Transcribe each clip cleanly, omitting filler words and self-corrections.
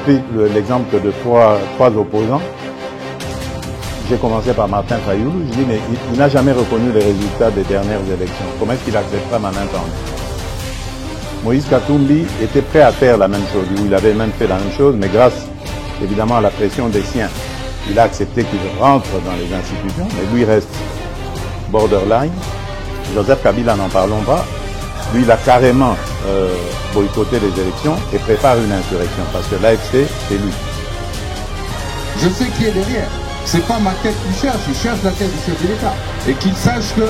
pris l'exemple de trois opposants. J'ai commencé par Martin Fayulu. Je dis, mais il n'a jamais reconnu les résultats des dernières élections. Comment est-ce qu'il acceptera ma main tendue? Moïse Katumbi était prêt à faire la même chose. Il avait même fait la même chose, mais grâce évidemment à la pression des siens, il a accepté qu'il rentre dans les institutions, mais lui reste borderline. Joseph Kabila, n'en parlons pas. Lui, il a carrément boycotté les élections et prépare une insurrection parce que l'AFC, c'est lui. Je sais qui est derrière. C'est pas ma tête qu'il cherche, il cherche la tête du chef de l'État. Et qu'il sache que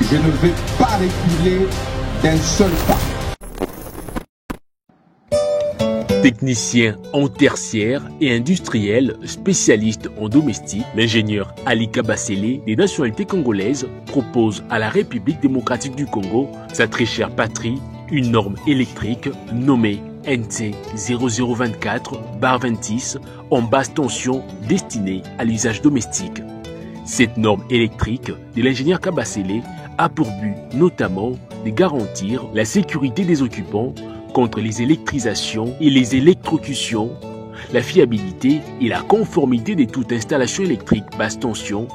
je ne vais pas reculer d'un seul pas. Technicien en tertiaire et industriel spécialiste en domestique, l'ingénieur Ali Kabasele, des nationalités congolaises, propose à la République démocratique du Congo, sa très chère patrie, une norme électrique nommée NT 0024/26 en basse tension destinée à l'usage domestique. Cette norme électrique de l'ingénieur Kabasele a pour but notamment de garantir la sécurité des occupants contre les électrisations et les électrocutions, la fiabilité et la conformité de toute installation électrique basse tension,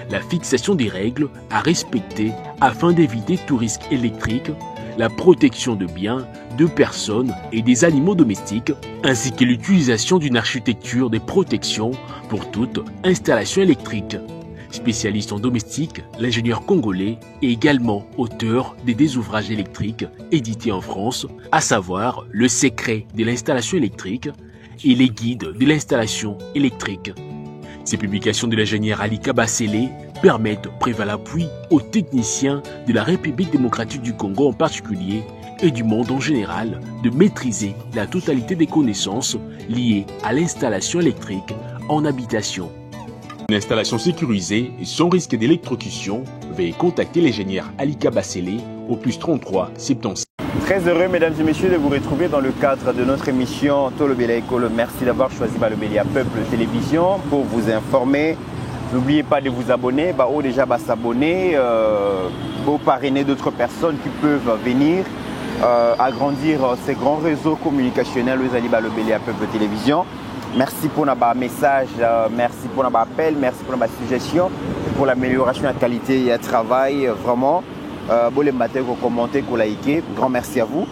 la fixation des règles à respecter afin d'éviter tout risque électrique, la protection de biens, de personnes et des animaux domestiques, ainsi que l'utilisation d'une architecture de protection pour toute installation électrique. Spécialiste en domestique, l'ingénieur congolais est également auteur des ouvrages électriques édités en France, à savoir Le secret de l'installation électrique et Les guides de l'installation électrique. Ces publications de l'ingénieur Ali Kabasele permettent de prévoir l'appui aux techniciens de la République démocratique du Congo en particulier et du monde en général de maîtriser la totalité des connaissances liées à l'installation électrique en habitation. Une installation sécurisée et sans risque d'électrocution, veuillez contacter l'ingénieur Ali Kabasele au +33 76. Très heureux, mesdames et messieurs, de vous retrouver dans le cadre de notre émission Tolobela Ekolo. Merci d'avoir choisi Balobelia Peuple Télévision pour vous informer. N'oubliez pas de vous abonner, déjà s'abonner, parrainer d'autres personnes qui peuvent venir agrandir ces grands réseaux communicationnels aux Ali Balobelia Peuple Télévision. Merci pour notre message, merci pour notre appel, merci pour notre suggestion, pour l'amélioration de la qualité et du travail, vraiment. Bon les matins, vous commentez, vous likez, grand merci à vous.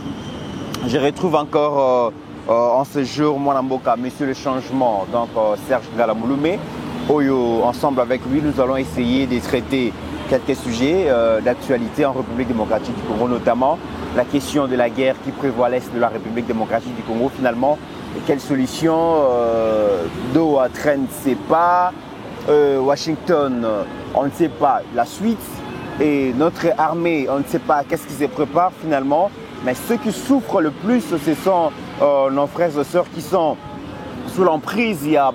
Je retrouve encore en ce jour, moi Namboka, Monsieur le Changement, donc Serge Ngalamouloumé. Ensemble avec lui, nous allons essayer de traiter quelques sujets d'actualité en République démocratique du Congo, notamment la question de la guerre qui prévoit l'Est de la République démocratique du Congo, finalement. Quelle solution Doha traîne, ne sait pas. Washington, on ne sait pas la suite. Et notre armée, on ne sait pas qu'est-ce qui se prépare finalement. Mais ceux qui souffrent le plus, ce sont nos frères et sœurs qui sont sous l'emprise. Il y a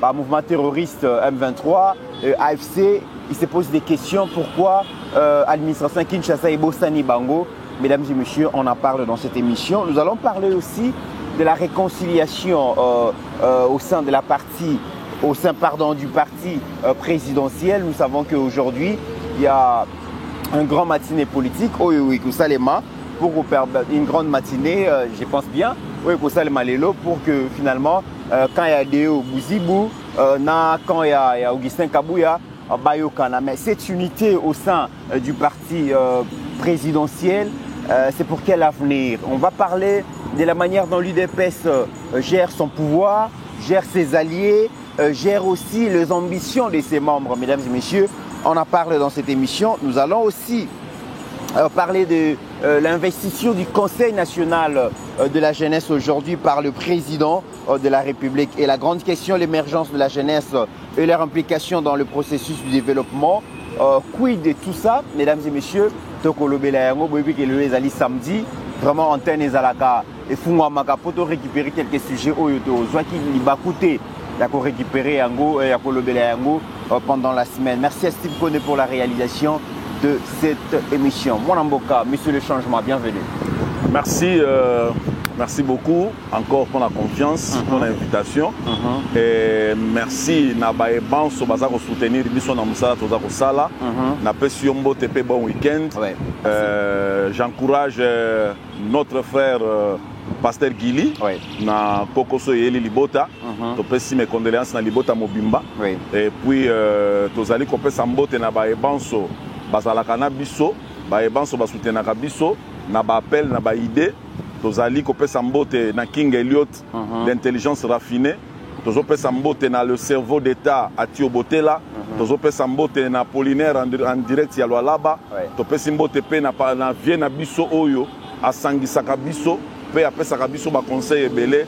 le mouvement terroriste M23, AFC. Ils se posent des questions. Pourquoi l'administration Kinshasa et Bossani Bango? Mesdames et messieurs, on en parle dans cette émission. Nous allons parler aussi de la réconciliation au sein de la partie, du parti présidentiel. Nous savons qu'aujourd'hui, il y a un grand matinée politique, pour une grande matinée, je pense bien, pour que finalement, quand il y a Deo Bouzibou, quand il y a Augustin Kabouya, mais cette unité au sein du parti présidentiel, c'est pour quel avenir? On va parler de la manière dont l'UDPS gère son pouvoir, gère ses alliés, gère aussi les ambitions de ses membres. Mesdames et messieurs, on en parle dans cette émission. Nous allons aussi parler de l'investiture du Conseil national de la jeunesse aujourd'hui par le président de la République. Et la grande question, l'émergence de la jeunesse et leur implication dans le processus du développement. Quid de tout ça, mesdames et messieurs? Tokolobela Yango, les Ali samedi, vraiment antenne et Zalaka. Et Fungwa Makapoto récupérer quelques sujets au Yoto. Soit qu'il va coûter, il faut récupérer Yango et Yakolobela Yango pendant la semaine. Merci à Steve Kone pour la réalisation de cette émission. Mon Amboka, Monsieur le Changement, bienvenue. Merci, merci beaucoup encore pour la confiance, pour l'invitation. Et merci Nabaeban Sobaza pour soutenir l'émission Namusala Tozako Sala. Napé Siombo TP bon week-end. J'encourage notre frère Pasteur Gili, na Kokoso Yeli Libota, topesi mes condoléances na Libota Mobimba. Et puis tozali kopesa mbote na baebanso bazalaka na biso, baebanso basutenaka biso na ba appel na ba idée. Tozali kopesa mbote na King Elliot d'intelligence raffinée. Tozopesa mbote na le cerveau d'État à Tiobotela. Tozopesa mbote na Polinaire en direct ya Lualaba. Topesi mbote pe na vie na biso oyo asangisaka biso pe apesaka biso ba conseil ebele.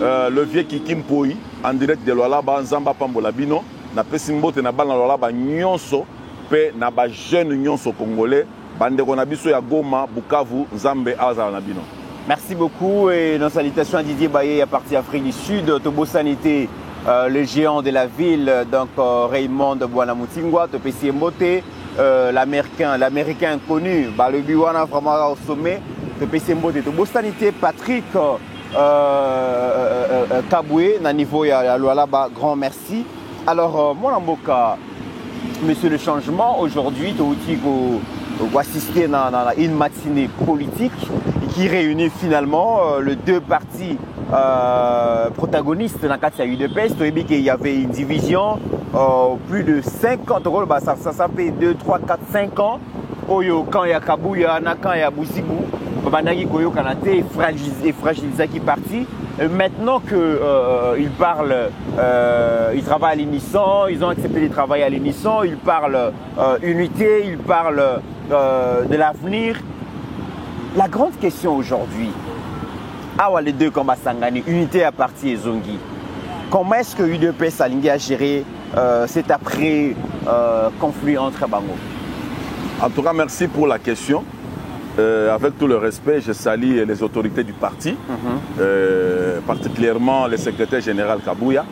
Le vieux Kiki Mpoi en direct de Lualaba Nzamba Pambola Bino. Na pesi mbote na bana Lualaba nyonso pe na ba jeune nyonso congolais. Bandeko na biso ya Goma, Bukavu, Nzambe azala na bino. Merci beaucoup et nos salutations à Didier Baye à partir Afrique du Sud, Tobo Sanité, le géant de la ville, donc Raymond Bouanamutingwa, Topesi Mbote, l'américain connu, le Biwana vraiment au sommet, Topesi Mbote, Tobo Sanité, Patrick Kaboué, na niveau ya Lualaba, grand merci. Alors, mon amboka, monsieur le changement, aujourd'hui, on va assister à une matinée politique qui réunit finalement les deux partis protagonistes dans le cadre de l'UDPS. Il y avait une division, plus de 50 euros, ça fait 2, 3, 4, 5 ans. Quand il y a Kabou, il y a Anakan, il y a Boussibou, Babandagi Koyo Kanate est fragilisé qui parti. Maintenant qu'ils parlent, ils travaillent à l'unisson, ils ont accepté de travailler à l'unisson, ils parlent unité, ils parlent de l'avenir. La grande question aujourd'hui, les deux combats Sangani, unité à parti et Zongi. Comment est-ce que UDPS a géré cet après-conflit entre Bango? En tout cas, merci pour la question. Avec tout le respect, je salue les autorités du parti, particulièrement le secrétaire général Kabouya.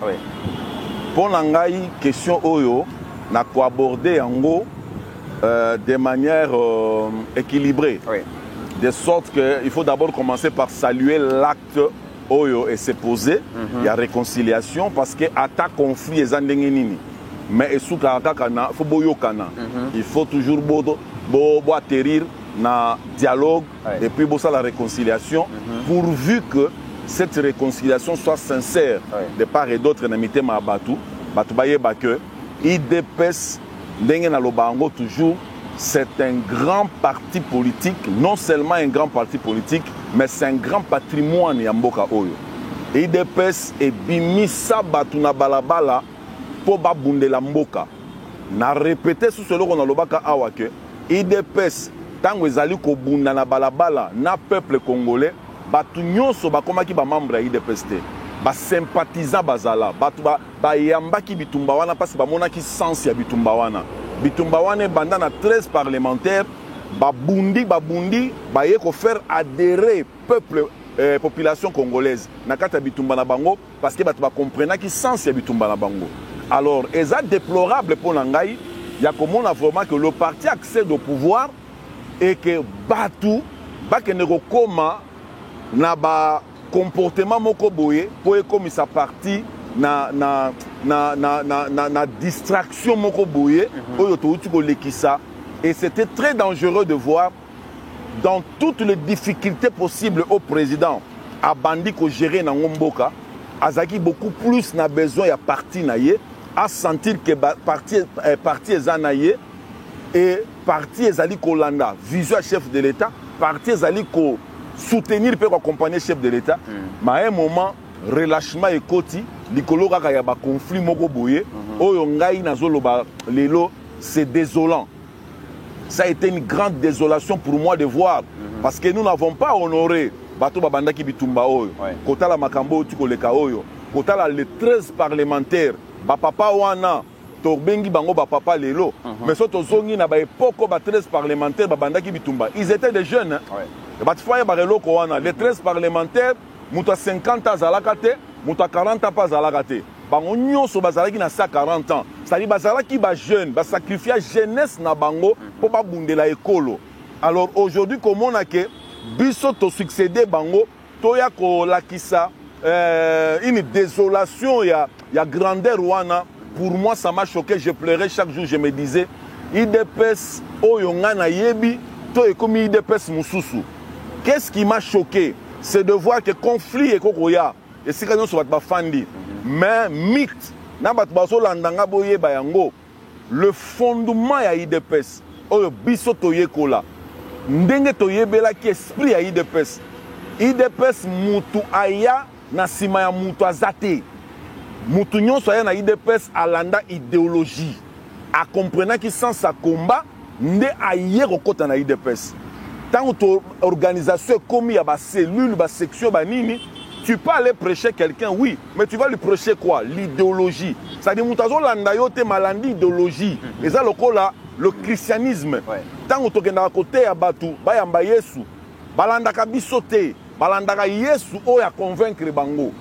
Pour l'angaï, question Oyo, n'a qu'à aborder en gros de manière équilibrée. De sorte qu'il faut d'abord commencer par saluer l'acte Oyo et se poser. Il y a réconciliation parce que attaque conflit et zandengeni. Mais il faut toujours atterrir dans le dialogue et puis la réconciliation pourvu que cette réconciliation soit sincère de part et d'autre. IDPS toujours c'est un grand parti politique, non seulement un grand parti politique, mais c'est un grand patrimoine Yamboka Oyo. IDPS et Bimisa Batuna Balabala pour Babundela Mboka. Na répété sous ce logo na lobaka awake. IDPS tango ezali ko bunda na balabala na peuple congolais, batu nyonso bakomaki ba membre ya IDPS te. Ba sympathisant bazala, batu ba yambaki bitumba wana parce ba monaki sens ya bitumba wana. Bitumba wana banda na 13 parlementaires, babundi baye ko faire adhérer peuple population congolaise na kata bitumba na bango parce que batu ba comprendre ki sens ya bitumba na bango. Alors, c'est déplorable pour l'Angaï, il y a comme on a vraiment que le parti accède au pouvoir et que Batou, Bakenekoma, n'a pas comportement mokoboye pour comme sa partie na distraction mokoboye et c'était très dangereux de voir dans toutes les difficultés possibles au président à bandi ko gérer na ngomboka azaki beaucoup plus na besoin ya parti naie à sentir que parti ezanaye et parti ezali kolanda vision chef de l'État parti ezali ko soutenir peut accompagner chef de l'État mais à un moment relâchement ekoti likolo kaka ya ba conflit moko boye oyo ngai nazoloba lelo c'est désolant. Ça a été une grande désolation pour moi de voir parce que nous n'avons pas honoré bato babandaki bitumba oyo kotala makambo tikoleka oyo kotala les 13 parlementaires ba papa wana torbengi bango ba papa lelo mais soto zongi na ba epoko ba 13 parlementaires babandaki bitumba ils étaient des jeunes ba tfaya ba reloko wana les 13 parlementaires muta 50 ans zalaka te muta 40 ans pas zalaka te bango nyonso bazalaki na 40 ans c'est-à-dire bazalaki ba jeune ba sacrifier jeunesse na bango pour ba bundela ekolo. Alors aujourd'hui comment on a que biso to succéder bango toya ko lakisa une désolation ya grandeur wana. Pour moi ça m'a choqué, je pleurais chaque jour, je me disais IDPS oyo nga na yebi to ekomi IDPS mususu. Qu'est-ce qui m'a choqué? c'est de voir que conflit et kokoya et si nous sommes fandi mais mythe na bat baso landanga boye bayango le fondement ya IDPS o biso toyekola ndenge toyebela ki esprit ya IDPS mutu aya na sima ya mutu azate mutu nyonso aya na IDPS alanda idéologie a comprenant ki sans sa combat nde aye kokota na IDPS. Tant que l'organisation est commise à la cellule, à la section, tu peux aller prêcher quelqu'un, oui, mais tu vas lui prêcher quoi? L'idéologie. C'est-à-dire que tu as malandi idéologie. Et ça, le christianisme. Tant que tu es à côté à Batu, Bayamba Yesu, Balandaka Bisote, Balandaka Yesu, on a convaincre Bango.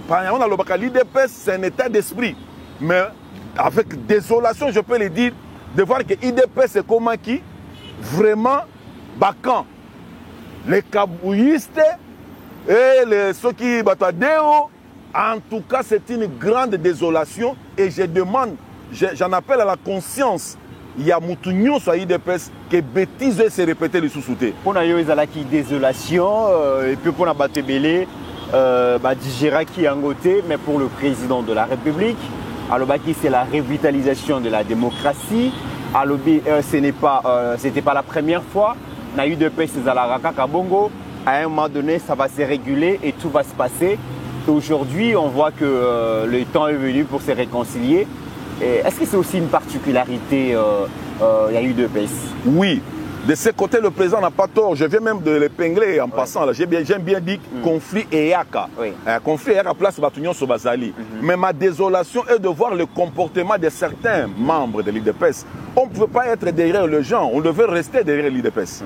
Par exemple, l'IDPS, c'est un état d'esprit. Mais avec désolation, je peux le dire, de voir que l'IDPS, c'est comment qui vraiment. Bacan, les kabouistes et ceux qui battent en tout cas c'est une grande désolation et je demande, j'en appelle à la conscience, il y a Moutounion sur IDPS que bêtises se répéter les sous-soutés. Pour nous, il y a une désolation et puis pour nous battre belé, digérer qui en côté, mais pour le président de la République, alors c'est la revitalisation de la démocratie. Alors, c'était pas la première fois. Na UDPS à la Raka Kabongo, à un moment donné, ça va se réguler et tout va se passer. Aujourd'hui, on voit que le temps est venu pour se réconcilier. Est-ce que c'est aussi une particularité à UDPS? Oui. De ce côté, le président n'a pas tort. Je viens même de l'épingler en passant. J'aime bien dit conflit et yaka. Conflit et yaka place Batunion Sobazali. Mais ma désolation est de voir le comportement de certains membres de l'IDPS. On ne pouvait pas être derrière les gens, on devait rester derrière l'IDPS.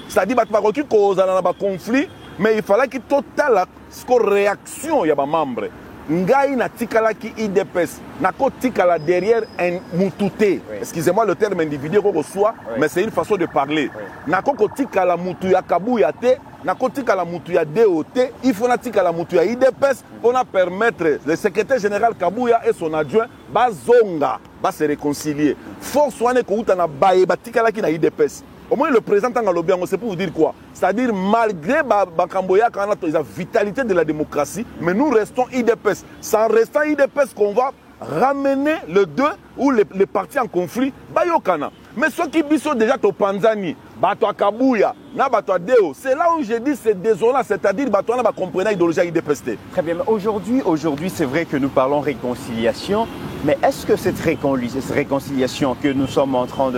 C'est-à-dire qu'il y a un conflit, mais il fallait qu'il y ait une réaction des membres. Ngai na tikala ki IDPS nako tikala derrière un mutute. Excusez-moi le terme individuel qu'on reçoit, mais c'est une façon de parler. Nako ko tikala mutu ya Kabuya te, nako tikala mutu ya DOT, il faut na tikala mutu ya IDPS pour permettre le secrétaire général Kabuya et son adjoint bazonga ba se réconcilier. Force wane ko uta na baye ba tikala ki na IDPS. Au moins le président Tangalobiango, c'est pour vous dire quoi? C'est-à-dire malgré Bakamboya, quand on a la vitalité de la démocratie, mais nous restons IDPS. C'est en restant IDPS qu'on va ramener le deux ou les partis en conflit. Bayokana. Mais ceux qui sont déjà au Panzani, Bato Kabuya, Bato Deo, c'est là où je dis c'est désolant, c'est-à-dire Bato na comprenait l'idéologie IDPS. Très bien, mais aujourd'hui c'est vrai que nous parlons réconciliation, mais est-ce que cette réconciliation que nous sommes en train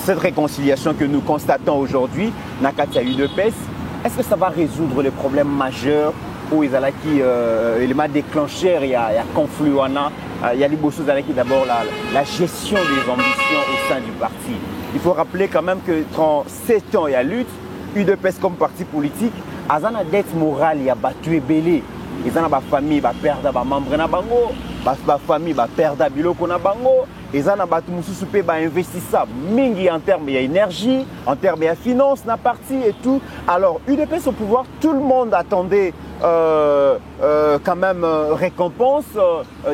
cette réconciliation que nous constatons aujourd'hui, Nakatia UDPS, est-ce que ça va résoudre les problèmes majeurs où il y a l'élément déclencheur, il y a conflit, il y a les choses d'abord la gestion des ambitions au sein du parti. Il faut rappeler quand même que dans 7 ans il y a lutte, UDPS comme parti politique, a une dette morale, il y a battu et belé. Ils ont une famille, ils perdent des membres, la famille, ils perdent des biloko na bango. Ils ont investi ça en termes d'énergie, en termes de finances, na parti et tout. Alors, UDPS au pouvoir, tout le monde attendait quand même récompense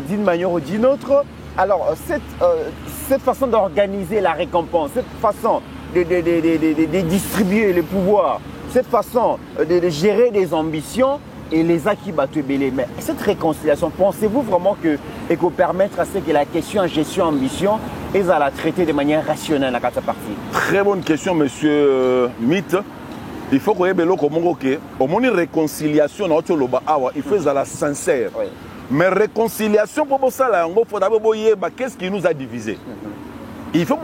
d'une manière ou d'une autre. Alors, cette façon d'organiser la récompense, cette façon de distribuer les pouvoirs, cette façon de gérer des ambitions et les acquis Batouébélé. Mais cette réconciliation, pensez-vous vraiment qu'elle peut permettre à ce que la question gestion-ambition est à la traiter de manière rationnelle à cette partie? Très bonne question, monsieur Mythe. Il faut que au moins une réconciliation, il faut être sincère. Oui. Mais réconciliation, pour ça, il faut d'abord qu'est-ce qui nous a divisés. Il faut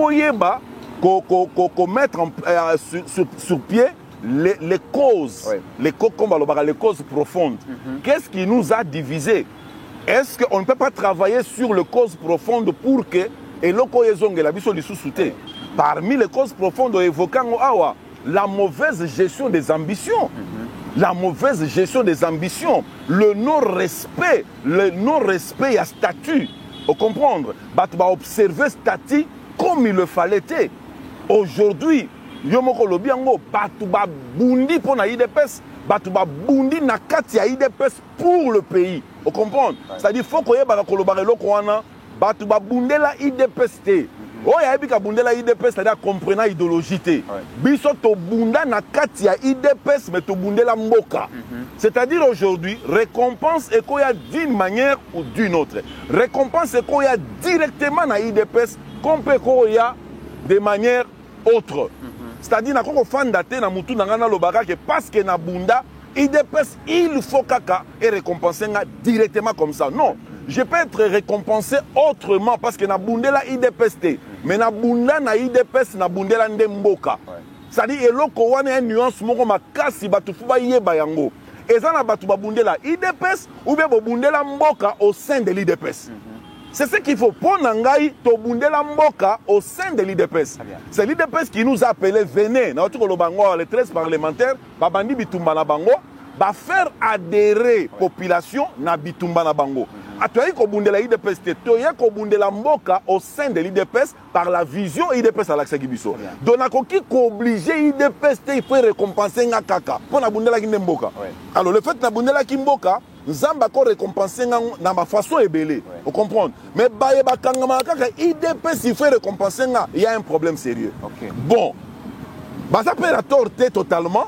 mettre sur pied les causes, les causes profondes. Qu'est-ce qui nous a divisés? Est-ce qu'on ne peut pas travailler sur les causes profondes pour que parmi les causes profondes évoquant la mauvaise gestion des ambitions, la mauvaise gestion des ambitions, le non-respect à statut, vous comprendre, observer statut comme il le fallait. Aujourd'hui, Yomoko Lobiango, Batouba Bundi pour na IDPS, Batouba Bundi na kati IDPS pour le pays. Vous comprenez? C'est-à-dire qu'il faut que Batouba Bundi la IDPS. oyo ayebi ka bundela IDPS c'est-à-dire comprenant idéologie te biso to bunda na kati ya IDPS mais to bundela mboka c'est-à-dire aujourd'hui récompense ekoya d'une manière ou d'une autre récompense ekoya directement na IDPS comme peut ekoya de manière autre c'est-à-dire na koko fanda te na mutu na ngana lobaka que parce que na bunda IDPS il faut kaka et récompenser directement comme ça non. Je peux être récompensé autrement parce que na bundela IDPS te mais na bunda na IDPS na bundela ndemboka c'est-à-dire eloko wana une nuance moko makasi batu fuba yeba yango eza na batu babundela IDPS ou bien bundela mboka au sein de l'IDPS c'est ce qu'il faut pour nangai to bundela mboka au sein de l'IDPS c'est l'IDPS qui nous a appelé venez na otuko lobango les 13 parlementaires babandi bitumba na bango ba faire adhérer population na bitumba na bango atoyi ko bundela IDPS te toye ko bundela mboka au sein de l'IDPS par la vision IDPS à l'accès gibiso donc nakoki ko obliger IDPS te il faut récompenser nga kaka pour na bundela ki mboka alors le fait na bundela ki mboka nzamba ko récompenser nga na ma façon ebele vous comprenez mais baye bakangama kaka IDPS il faut récompenser nga il y a un problème sérieux bon ça peut la torter totalement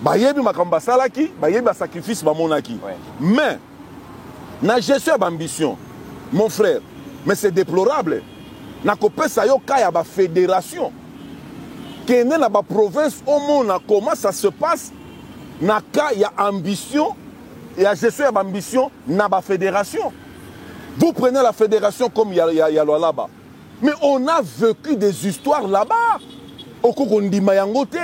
bayebi makamba salaki bayebi sacrifice ba monaki mais na gestion d'ambition mon frère mais c'est déplorable na kopesa yo kaya ba fédération kene na ba province au monde comment ça se passe na ka ya ambition et la gestion d'ambition na ba fédération vous prenez la fédération comme il y a là-bas mais on a vécu des histoires là-bas au kokondima yango te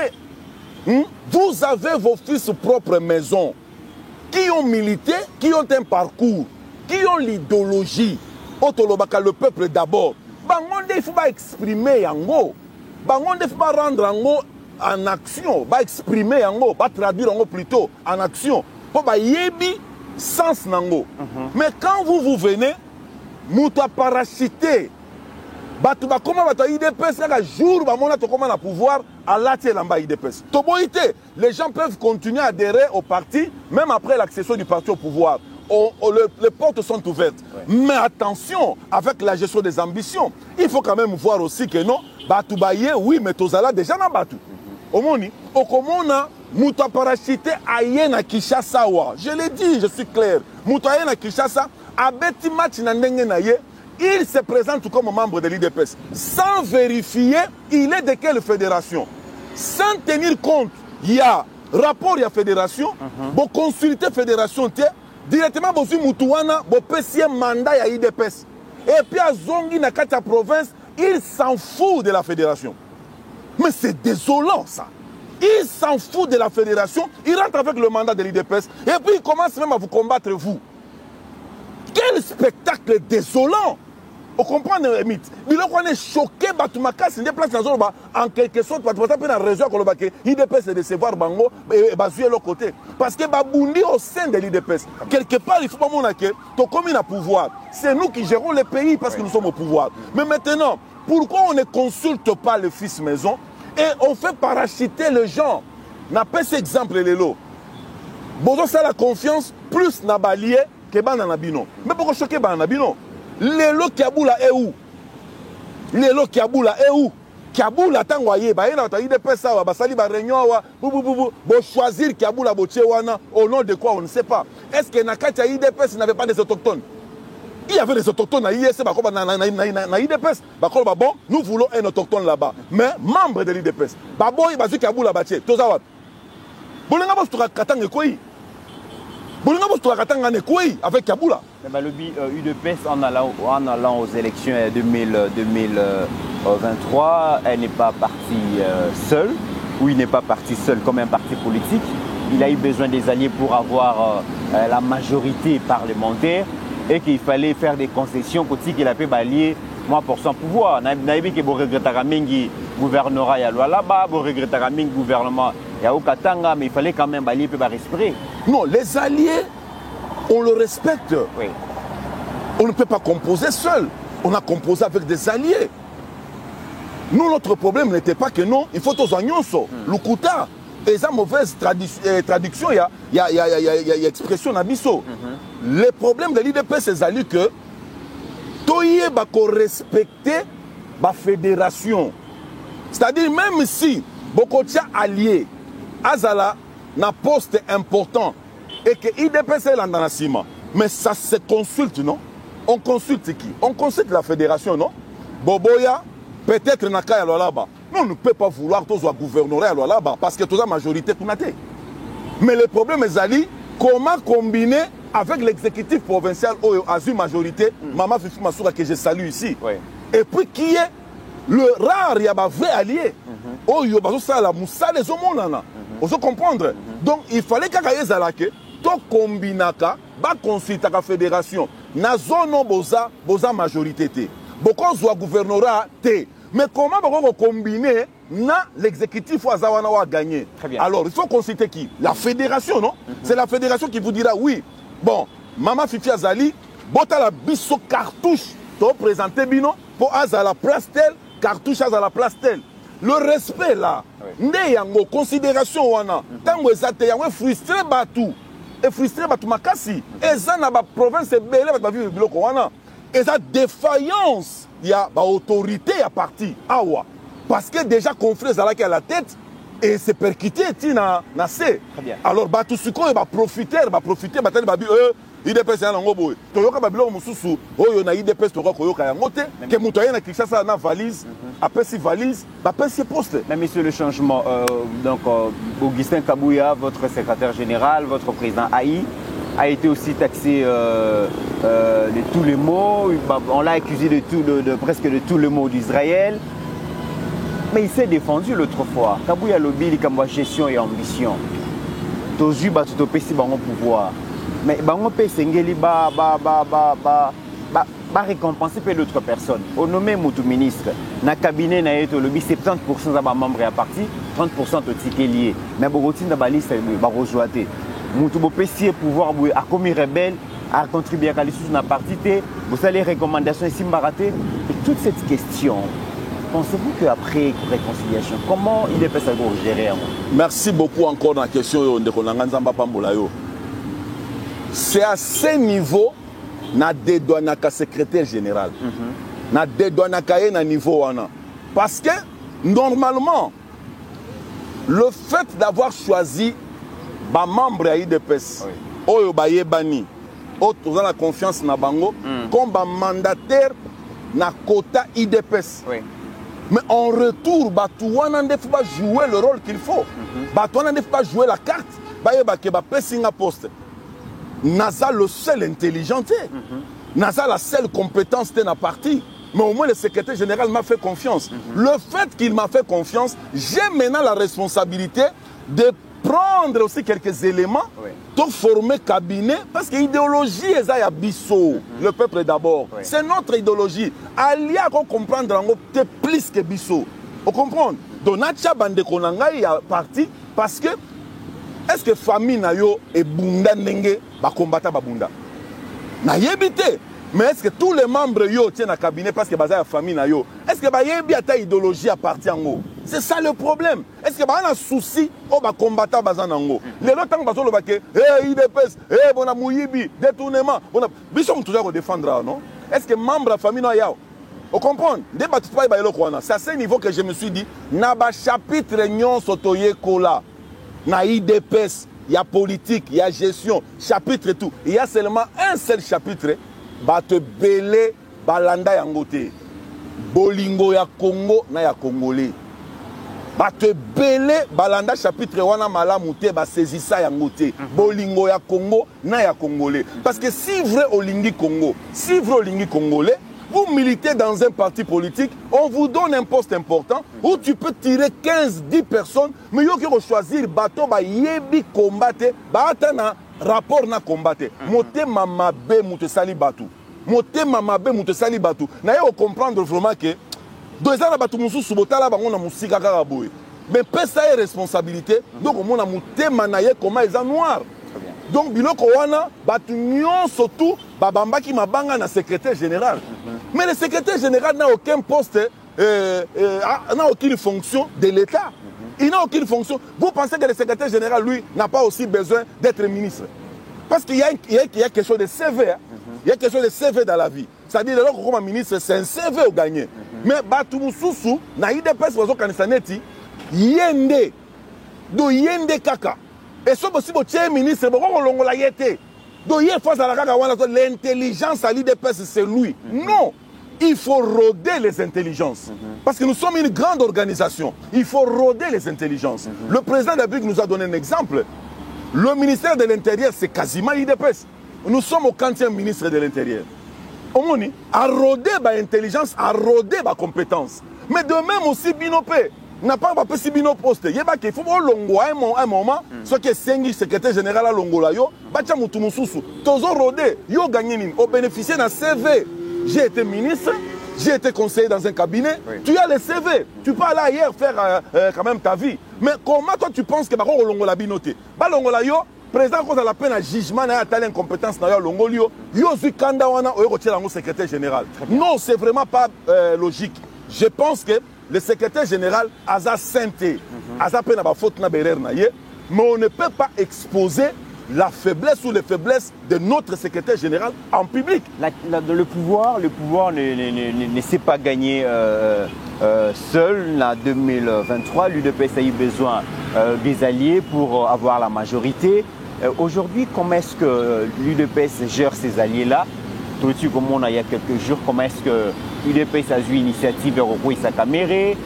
vous avez vos fils propres maisons qui ont milité, qui ont un parcours, qui ont l'idéologie. Otolobaka le peuple d'abord. Bangonde il faut pas exprimer yango. Bangonde il faut pas rendre yango en action, pas exprimer yango, pas traduire yango plutôt en action. Pour ba yebi sens nango. Mais quand vous venez, muta parachité. Batu ba comment batu IDPS kaka jour ba mona to comment na pouvoir à la lamba IDPS. Toboité, les gens peuvent continuer à adhérer au parti même après l'accession du parti au pouvoir. Les portes sont ouvertes. Mais attention avec la gestion des ambitions. Il faut quand même voir aussi que non, batu baye oui mais tozala déjà na batu. Omoni, okomona muta parachité aye na Kinshasa wa. Je l'ai dit, je suis clair. Muta aye na Kinshasa abeti match na ndenge na ye. Il se présente comme membre de l'IDPS. Sans vérifier, il est de quelle fédération. Sans tenir compte, il y a rapport, il y a fédération. Vous consultez fédération, directement, vous avez Moutouana, vous avez un mandat à l'IDPS. Et puis à Zongi, dans la province, il s'en fout de la fédération. Mais c'est désolant, ça. Il s'en fout de la fédération. Il rentre avec le mandat de l'IDPS. Et puis il commence même à vous combattre, vous. Quel spectacle désolant! Vous comprenez, mythe. Il est choqué, Batumaka, c'est des places dans en quelque sorte, parce que la région l'IDPS de décevoir Bango et baser l'autre côté. Parce que Babundi au sein de l'IDPS, quelque part, il faut pas montrer que comme il a pouvoir. C'est nous qui gérons le pays parce que nous sommes au pouvoir. Mais maintenant, pourquoi on ne consulte pas le fils maison et on fait parachuter les gens? N'a pas cet exemple, les lots. Bon, ça la confiance, plus n'a balié que Bananabino. Mais pourquoi choquer Bananabino? Les lots qui aboulent est où? Les lots qui aboulent est où? Qui aboulent à Tangoye, bah, il y a des personnes, bah, sali, bah, réunion, bah, choisir qui aboulent à Botchewana, au nom de quoi on ne sait pas. Est-ce que Nakati IDPS n'avait pas des autochtones? Il y avait des autochtones à IDPS, bah, bon, nous voulons un autochtone là-bas, mais membre de l'IDPS. Bah, bon, il va dire qui aboulent à Baché, tout ça va. Bon, on va se faire Katang et Kouy. Bon, on va se faire Kouy avec Kaboula. Le UDPS en allant aux élections 2023, elle n'est pas partie seule, ou il n'est pas parti seul comme un parti politique. Il a eu besoin des alliés pour avoir la majorité parlementaire et qu'il fallait faire des concessions pour qu'il a pu balayer moi pour son pouvoir. Naïbi que vous regrettez le gouvernorat à là-bas, vous regrettez le gouvernement à Okatanga, mais il fallait quand même balayer pour respirer. Non, les alliés, on le respecte. Oui. On ne peut pas composer seul. On a composé avec des alliés. Nous, notre problème n'était pas que non, il faut tous oignons. Lukuta, et ça, mauvaise traduction, il y a expression d'abisso. Le problème de l'IDP, c'est que Toye bako respecter la fédération. C'est-à-dire, même si Bokotia allié, Azala, na poste important, et que IDPS est dans la cima, mais ça se consulte, non? On consulte qui? On consulte la fédération, non? Boboya, peut-être Nakaya là-bas. Mais on ne peut pas vouloir tous les gouvernorats là-bas parce que toute la majorité qu'on a. Mais le problème est Ali, comment combiner avec l'exécutif provincial à une majorité, Maman Fifi Massoura que je salue ici, et puis qui est le rare, il y a un vrai allié. Oh, il y a la moussa des hommes. On peut comprendre. Donc, il fallait qu'il y ait un to combinaka, ba consulter la fédération. Na zone boza majorité te. Beaucoup de gouvernorat te. Mais comment on combiner na l'exécutif ou azawana wa gagner? Alors, il faut consulter qui? La fédération, non? C'est la fédération qui vous dira oui. Bon, Maman Fifi Azali, bota la biso cartouche, to présenter bino pour azala place telle, cartouche azala place telle. Le respect là, ne yango considération wana, tango ezate yango frustré batu. Et frustré batu makasi. Et ça na ba province belé ba vivre biloko wana. Et ça défaillance, il y a ba autorité à parti. Awa. Parce que déjà confrère zalaki à la tête et c'est percuté na C. Alors batu suko ba profiter batali ba bi IDPS ya nango boy. Toyoka ba biloko mususu oyo na IDPS toka koyoka yango te ke muto ayena Kinshasa na valise, après si valise, ba pesi poste. Mais monsieur le changement donc Augustin Kabouya, votre secrétaire général, votre président AI a été aussi taxé de tous les maux, on l'a accusé de presque de tous les maux d'Israël. Mais il s'est défendu l'autre fois. Kabouya lobby il comme gestion et ambition. Tozu ba tout pesi bango pouvoir. Mais bango pe sengeli ba récompenser per d'autres personnes. Au nommé Moutou ministre, na cabinet na yeto lobby 70% za ba membre à parti, 30% to ticket lié. Mais bogoti na ba liste ba rejoaté. Moutou bo pesi pouvoir a commis rebelle a contribué à l'issue na parti té, vous allez recommandations ici mbaraté et toute cette question. Pensez-vous qu'après réconciliation, comment il est fait ça pour gérer? Merci beaucoup encore dans la question de Konanganzamba Pambolayo. C'est à ce niveau na dédouanaka secrétaire général. Na dédouanaka na niveau wana. Parce que normalement, le fait d'avoir choisi ba membre à IDPS, oyo ba yebani, oyo la confiance na bango, comme ba mandataire na quota IDPS. Mais en retour, Batouana ne faut pas jouer le rôle qu'il faut. Batouana ne faut pas jouer la carte. Bah Pessinga poste. Naza le seul intelligent. Naza la seule compétence de la partie. Mais au moins le secrétaire général m'a fait confiance. Le fait qu'il m'a fait confiance, j'ai maintenant la responsabilité de prendre aussi quelques éléments pour former cabinet. Parce que l'idéologie est à Bisso. Le peuple d'abord. C'est notre idéologie. Alia qu'on comprendre en c'est plus que Bisso. Vous comprenez? Donc, Nacha Bande Konanga est parti parce que est-ce que famille na yo et bunda nenge ba combattre ba bunda? Na yebite. Mais est-ce que tous les membres yo tiennent à cabinet parce que baza la famille na yo? Est-ce que ba yebi ta idéologie à partir en haut? C'est ça le problème. Est-ce que ba na souci au ba combattre baza nango? Les autres temps bazo le baké, IDPS, bona muyibi, détournement, bona biso on toujours défendre non? Est-ce que membre de la famille na yao? Vous comprenez? Débat pas ba yelo kwana. C'est à ce niveau que je me suis dit na ba chapitre nyon sotoye kola. Na IDPS, il y a politique, il y a gestion, chapitre et tout. Il y a seulement un seul chapitre. Bate belé balanda yangote. Bolingo ya Congo na ya Congolais. Bate belé balanda chapitre wana malamute ba saisissa yangote. Bolingo ya Congo na ya Congolais. Parce que si vrai olingi Congo, si vrai olingi Congolais, vous militez dans un parti politique, on vous donne un poste important où tu peux tirer 15-10 personnes, mais il faut choisir bateau, yebi combattre, batana rapport na combattre. Moté mamabe moute sali batu. Moté mamabe moute sali batu. Na yo comprendre vraiment que deux ans batu musu subotala bango na musika kaka boy. Mais pesa est responsabilité. Donc on a moté manaye comment ils sont noirs. Donc biloko wana batu nyon surtout babamba ki mabanga na secrétaire général. Mais le secrétaire général n'a aucun poste, n'a aucune fonction de l'État. Il n'a aucune fonction. Vous pensez que le secrétaire général, lui, n'a pas aussi besoin d'être ministre? Parce qu'il y a quelque chose de CV. Hein. Il y a quelque chose de CV dans la vie. C'est-à-dire, alors que comme ministre, c'est un CV au gagné. Mais Batumususu, na IDPS, vous avez yende. Do yende kaka. Et ce aussi, le ministre, vous avez yete. Do yé face à la kaka, l'intelligence à l'IDPS, c'est lui. Non. Il faut roder les intelligences. Parce que nous sommes une grande organisation. Il faut roder les intelligences. Le président de la République nous a donné un exemple. Le ministère de l'Intérieur, c'est quasiment l'IDPS. Nous sommes au 40e ministre de l'Intérieur. On dit, à roder l'intelligence, à roder la compétence. Mais de même aussi, Binopé, n'a pas un peu si Binoposte. Il faut un moment, ce qui est secrétaire général à Longola, Bacha Moutumususu, Tozo rodé, yo gagné, au bénéficier d'un CV. J'ai été ministre, j'ai été conseiller dans un cabinet. Oui. Tu as le CV. Tu peux aller ailleurs faire quand même ta vie. Mais comment toi tu penses que Bako Longola binoté? Longola yo, président cause à la peine à jugement na telle incompétence na Longolio, yo zikanda wana o retirer le secrétaire général. Non, c'est vraiment pas logique. Je pense que le secrétaire général a sa sainteté, a sa peine à faute na berer na ye, mais on ne peut pas exposer la faiblesse ou les faiblesses de notre secrétaire général en public. Le pouvoir ne s'est pas gagné seul. En 2023, l'UDPS a eu besoin des alliés pour avoir la majorité. Aujourd'hui, comment est-ce que l'UDPS gère ces alliés-là? Comme on a il y a quelques jours, comment est-ce que l'UDPS a eu l'initiative de Rokouï Sakamere,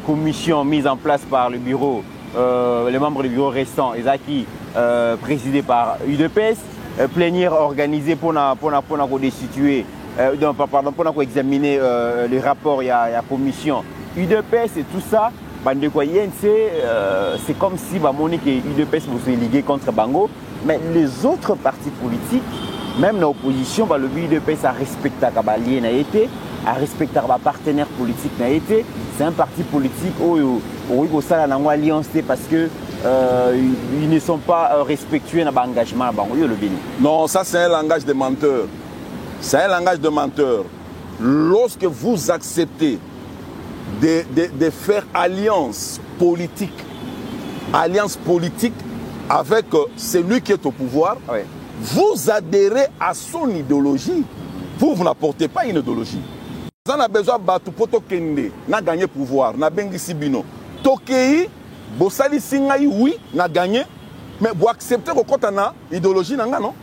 commission mise en place par le bureau, les membres du bureau restants, Ezaki, présidé par UDPS, plénière organisée pour destituer, pour examiner les rapports, il y a la commission UDPS et tout ça. C'est comme si Monique et UDPS vous ligués contre Bango, mais les autres partis politiques, même l'opposition, le UDPS a respecté l'allié n'a été, a respecté les partenaires politiques n'a été. C'est un parti politique où il y a une alliance parce que ils ne sont pas respectueux dans l'engagement. Non, ça c'est un langage de menteur. C'est un langage de menteur. Lorsque vous acceptez de faire alliance politique avec celui qui est au pouvoir, oui. Vous adhérez à son idéologie. Vous n'apportez pas une idéologie. Vous avez besoin de poto kende, na gagné pouvoir, na bengi sibino. Tokei, bosali singai, oui, na gagné, mais vous acceptez que quand on a idéologie, non?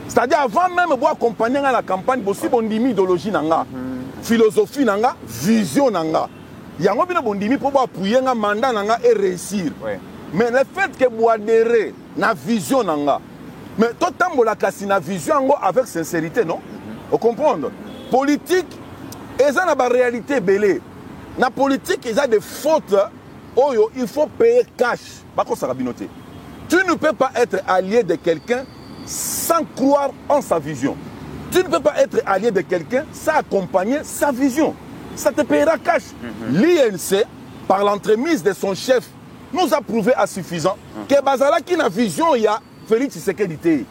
C'est-à-dire avant même de accompagner la campagne, vous avez une idéologie, philosophie, vision. Il y a un bondimi pour appuyer un mandat et réussir. Oui. Mais le fait que vous adhérez à la vision, mais tout le temps, vous avez une vision avec sincérité, non? Vous comprenez? Politique, ils ont la réalité belée. Dans la politique, ils ont des fautes. Il faut payer cash. Tu ne peux pas être allié de quelqu'un sans croire en sa vision. Tu ne peux pas être allié de quelqu'un sans accompagner sa vision. Ça te payera cash. L'INC, par l'entremise de son chef, nous a prouvé à suffisant que Bazala qui a une vision, il y a Félix Tshisekedi.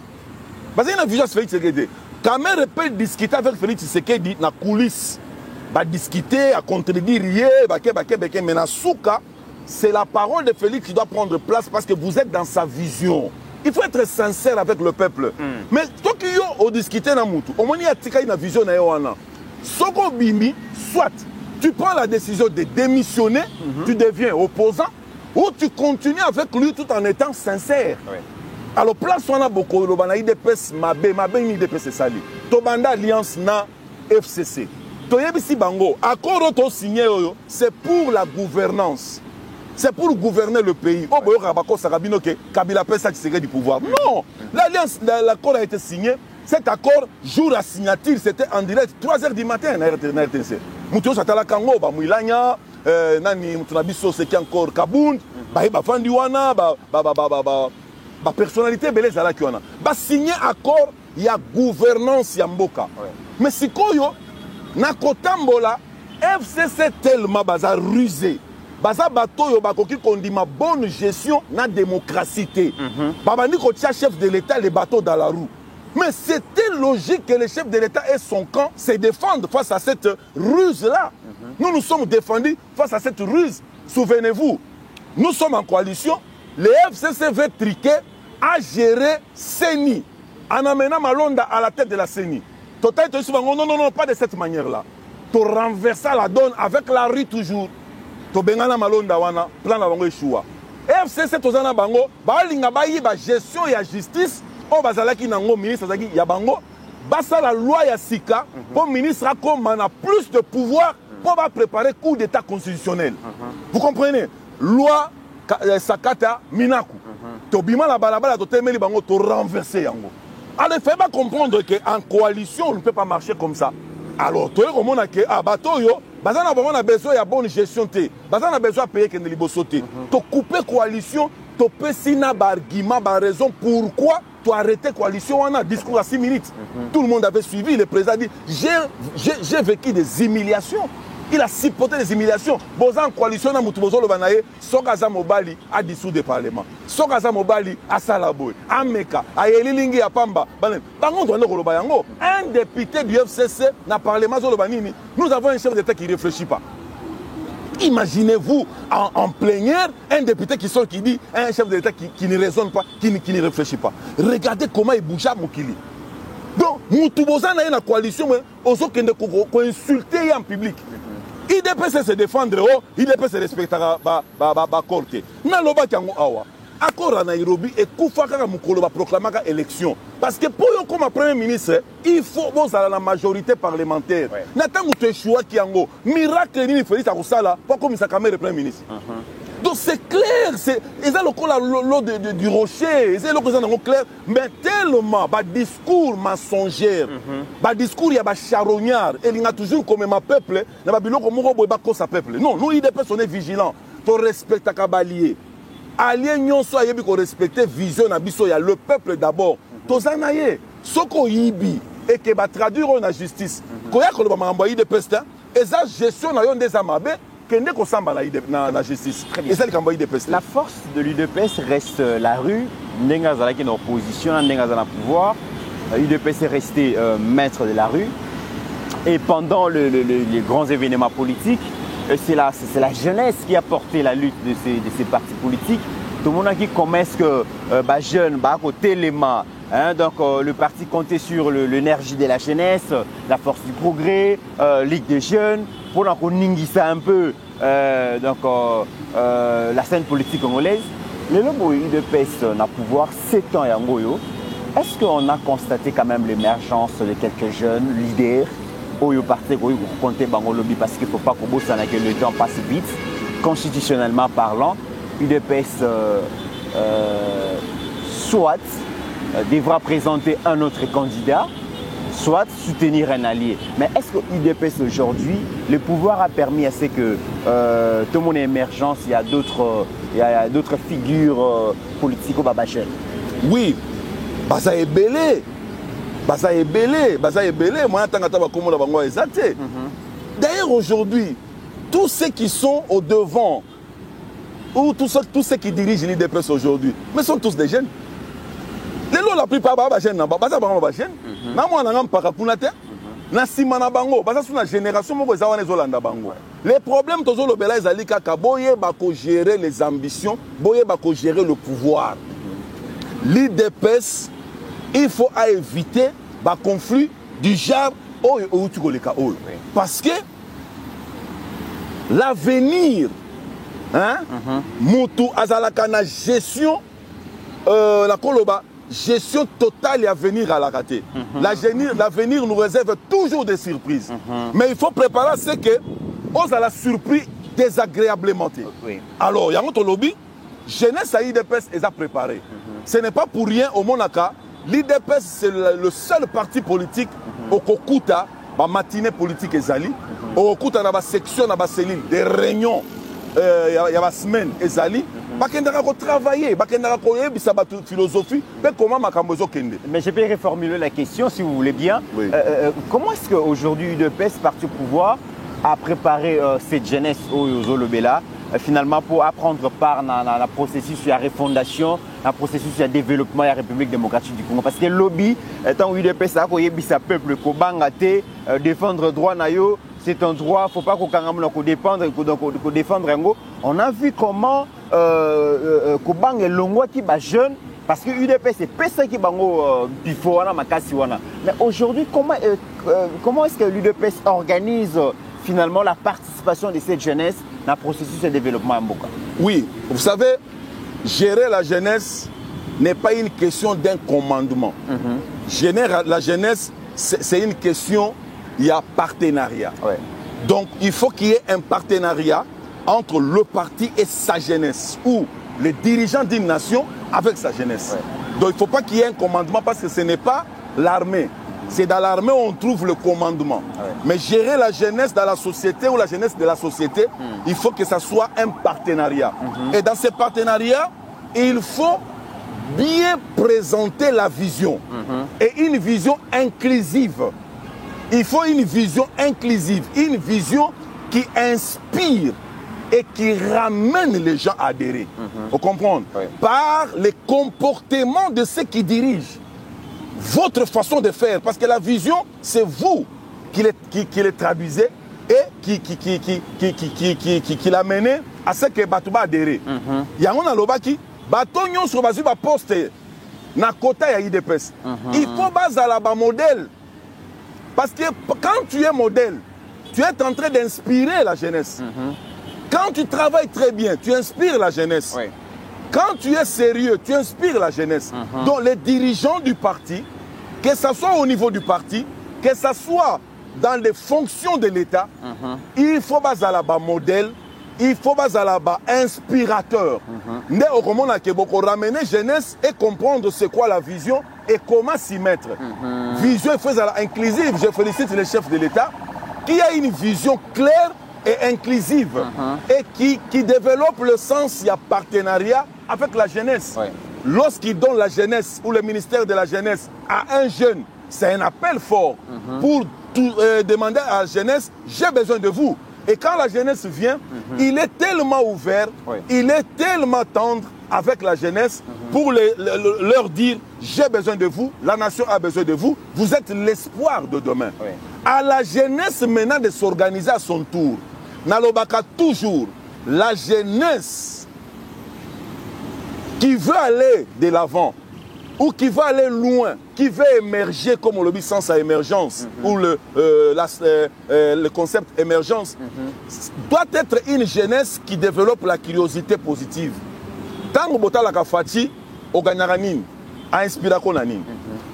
Bazala a une vision de Félix Tshisekedi. Quand même, peut discuter avec Félix Tshisekedi dans la coulisse. Discuter, à contredire, mais dans Souka, c'est la parole de Félix qui doit prendre place parce que vous êtes dans sa vision. Il faut être sincère avec le peuple. Mais toi qui as discuté dans Moutou, au moins il y a une vision. Soko Bimi, soit tu prends la décision de démissionner, tu deviens opposant, ou tu continues avec lui tout en étant sincère. Oui. Alors, place on a beaucoup, le IDPS, IDPS Sali. Tobanda Alliance na FCC. Toyebisi Bango, accord auto signé, c'est pour la gouvernance. C'est pour gouverner le pays. Oh, boyo Rabako Sarabino que Kabila peut s'attirer du pouvoir. Non, l'alliance, l'accord a été signé. Cet accord, jour à signature, c'était en direct, 3h du matin, na RTNC. Moutou Chatala Kango, Mouilania, Nani Moutunabiso, c'est qui encore Kabound, Fandiwana, personnalité belé Zala Kiwana. Signé accord, il y a gouvernance Yamboka. Mais si Koyo, Nakotambola, FCC tellement rusé. Baza Batoyo Bakoki qu'on dit ma bonne gestion, na démocratie. Babani Kotia, chef de l'État, les bateaux dans la roue. Mais c'était logique que le chef de l'État et son camp se défendent face à cette ruse-là. Nous nous sommes défendus face à cette ruse. Souvenez-vous, nous sommes en coalition. Le FCC veut triquer à gérer CENI. en amenant Malonda à la tête de la CENI. Total, non, pas de cette manière-là. Tu renverses la donne avec la rue toujours. Tu bengana Malonda wana, plan la bango échoua. FCC tozana bango, balinga bayi ba gestion et justice, o bazalaki nango ministre zaki ya bango, basa la loi ya sika, pour ministre comme a plus de pouvoir pour préparer coup d'état constitutionnel. Vous comprenez? Loi Sakata Minaku. Tobima la balabala to temeli bango to renverser yango. Alors, il ne faut pas comprendre qu'en coalition, on ne peut pas marcher comme ça. Alors, tu sais que à bateau, on a besoin de bonne gestion. On a besoin de payer que nous avons sauté. Tu couper coalition, tu peux signer un argument, une raison pourquoi tu as arrêté la coalition. On a un discours à 6 minutes. Tout le monde avait suivi. Le président a dit j'ai vécu des humiliations. Il a supporté des humiliations. Bozan coalition na mutubozo le banaye, Sokaza Mobali a dissous le parlement. Sokaza Mobali a Salaboy, a Meka, a Yelilingi a Pamba. Un député du FCC n'a parlement sur le banini. Nous avons un chef d'État qui ne réfléchit pas. Imaginez-vous en plénière un député qui sort qui dit un chef d'État qui ne raisonne pas, qui ne réfléchit pas. Regardez comment il bouge à Mokili. Donc, Moutouboza n'a une coalition, aux qui ont insulté en public. IDPS se défendre, IDPS se respecter la corte. Naloba Kango Awa. Accord à Nairobi et Koufaka Moukolo va proclamer l'élection. Parce que pour comme Premier ministre, il faut la majorité parlementaire. Nathan Moutouchoua Kiango, miracle ni Félix Arusala, pas comme ça caméra Premier ministre. Donc c'est clair, c'est l'eau du rocher, c'est l'eau clair, mais tellement, discours mensongère, discours il y a charognard, et il y a toujours comme ma peuple, il y a sa peuple. Non, nous, IDPS, on est vigilants, tu respectes ta balier. Allié, nous sommes respecter vision, il y a le peuple d'abord. Tu as Soko Yibi, et qui va traduire en justice. Quand il y a un IDPS, et ça, gestion des amabés. La justice. La force de l'UDPS reste la rue. N'engazala qui est en opposition, n'engazala pouvoir. L'UDPS est resté maître de la rue. Et pendant les grands événements politiques, c'est la jeunesse qui a porté la lutte de ces partis politiques. Tout le monde a dit comment est-ce que jeunes, côté les mains. Donc le parti comptait sur l'énergie de la jeunesse, la force du progrès, Ligue des jeunes, pour qu'on ningissa un peu la scène politique congolaise. Le lobo UDPS n'a pouvoir 7 ans et en goyo. Est-ce qu'on a constaté quand même l'émergence de quelques jeunes leaders au parti pour compter bango lobby parce qu'il ne faut pas qu'on bosse que le temps passe vite, constitutionnellement parlant, UDPS soit devra présenter un autre candidat, soit soutenir un allié. Mais est-ce que l'UDPS aujourd'hui, le pouvoir a permis à ce que tout le monde émergence, il y a d'autres figures politiques au Babachel? Oui, ça est belé. D'ailleurs aujourd'hui, tous ceux qui sont au devant, ou tous ceux qui dirigent l'UDPS aujourd'hui, mais sont tous des jeunes. La plupart des jeunes, les problèmes, gérer les ambitions, gérer le pouvoir. L'UDPS, il faut éviter le conflit du genre parce que l'avenir, Moutou Azalakana gestion, la Koloba, gestion totale et à venir à la rater. L'avenir nous réserve toujours des surprises. Mais il faut préparer ce que on a la surprise désagréablement. Alors, il y a un lobby, jeunesse à l'IDPS est préparé. Ce n'est pas pour rien au Monaka. L'IDPS, c'est le seul parti politique au Kokuta, la matinée politique Ezali, au Kokuta, dans la section, dans la cellule, des réunions, il y a la semaine Ezali. Travailler, philosophie, mais je peux reformuler la question si vous voulez bien. Oui. Comment est-ce qu'aujourd'hui l'UDPS, parti au pouvoir, a préparé cette jeunesse au Zolobela finalement pour apprendre part dans le processus de la refondation, dans le processus de développement de la République démocratique du Congo? Parce que le lobby, étant l'UDPS, ça a peuple qui défendre droit nayo. C'est un droit, il ne faut pas qu'on défendre. On a vu comment Kobang et Longwa qui est jeune, Parce que l'UDPS, c'est ça qui bango bifoana makasiwana. Mais aujourd'hui, comment est-ce que l'UDPS organise finalement la participation de cette jeunesse dans le processus de développement à Mboka? Oui, vous savez, gérer la jeunesse n'est pas une question d'un commandement. Gérer la jeunesse, c'est une question, il y a partenariat. Ouais. Donc, il faut qu'il y ait un partenariat entre le parti et sa jeunesse, ou les dirigeants d'une nation avec sa jeunesse. Ouais. Donc il ne faut pas qu'il y ait un commandement parce que ce n'est pas l'armée. C'est dans l'armée où on trouve le commandement. Ouais. Mais gérer la jeunesse dans la société ou la jeunesse de la société, il faut que ça soit un partenariat. Et dans ce partenariat, il faut bien présenter la vision. Et une vision inclusive. Il faut une vision inclusive, une vision qui inspire et qui ramène les gens à adhérer. Vous comprenez? Oui. Par les comportements de ceux qui dirigent. Votre façon de faire. Parce que la vision, c'est vous qui les traduisez et qui l'amenez à ce que Batouba adhère. Il y a un lobaki, Batonyon sur Bazuba poste, na kota ya IDPS. Il faut baser la modèle. Parce que quand tu es modèle, tu es en train d'inspirer la jeunesse. Quand tu travailles très bien, tu inspires la jeunesse. Oui. Quand tu es sérieux, tu inspires la jeunesse. Donc les dirigeants du parti, que ce soit au niveau du parti, que ce soit dans les fonctions de l'État, il faut baser là-bas modèle, il faut baser là-bas inspirateur. Mais au moment où ramener jeunesse et comprendre c'est quoi la vision et comment s'y mettre. Vision inclusive, je félicite les chefs de l'État qui a une vision claire et inclusive et qui développe le sens, il y a partenariat avec la jeunesse. Ouais. Lorsqu'il donne la jeunesse ou le ministère de la jeunesse à un jeune, c'est un appel fort pour demander à la jeunesse, j'ai besoin de vous. Et quand la jeunesse vient, il est tellement ouvert, il est tellement tendre avec la jeunesse pour leur dire, j'ai besoin de vous, la nation a besoin de vous, vous êtes l'espoir de demain. Ouais. À la jeunesse maintenant de s'organiser à son tour. Nalobaka toujours, la jeunesse qui veut aller de l'avant ou qui veut aller loin, qui veut émerger comme on le dit sans sa émergence ou le concept émergence, doit être une jeunesse qui développe la curiosité positive. Tant que Bota la Fati, au Gagnaranine, a inspiré Konanine.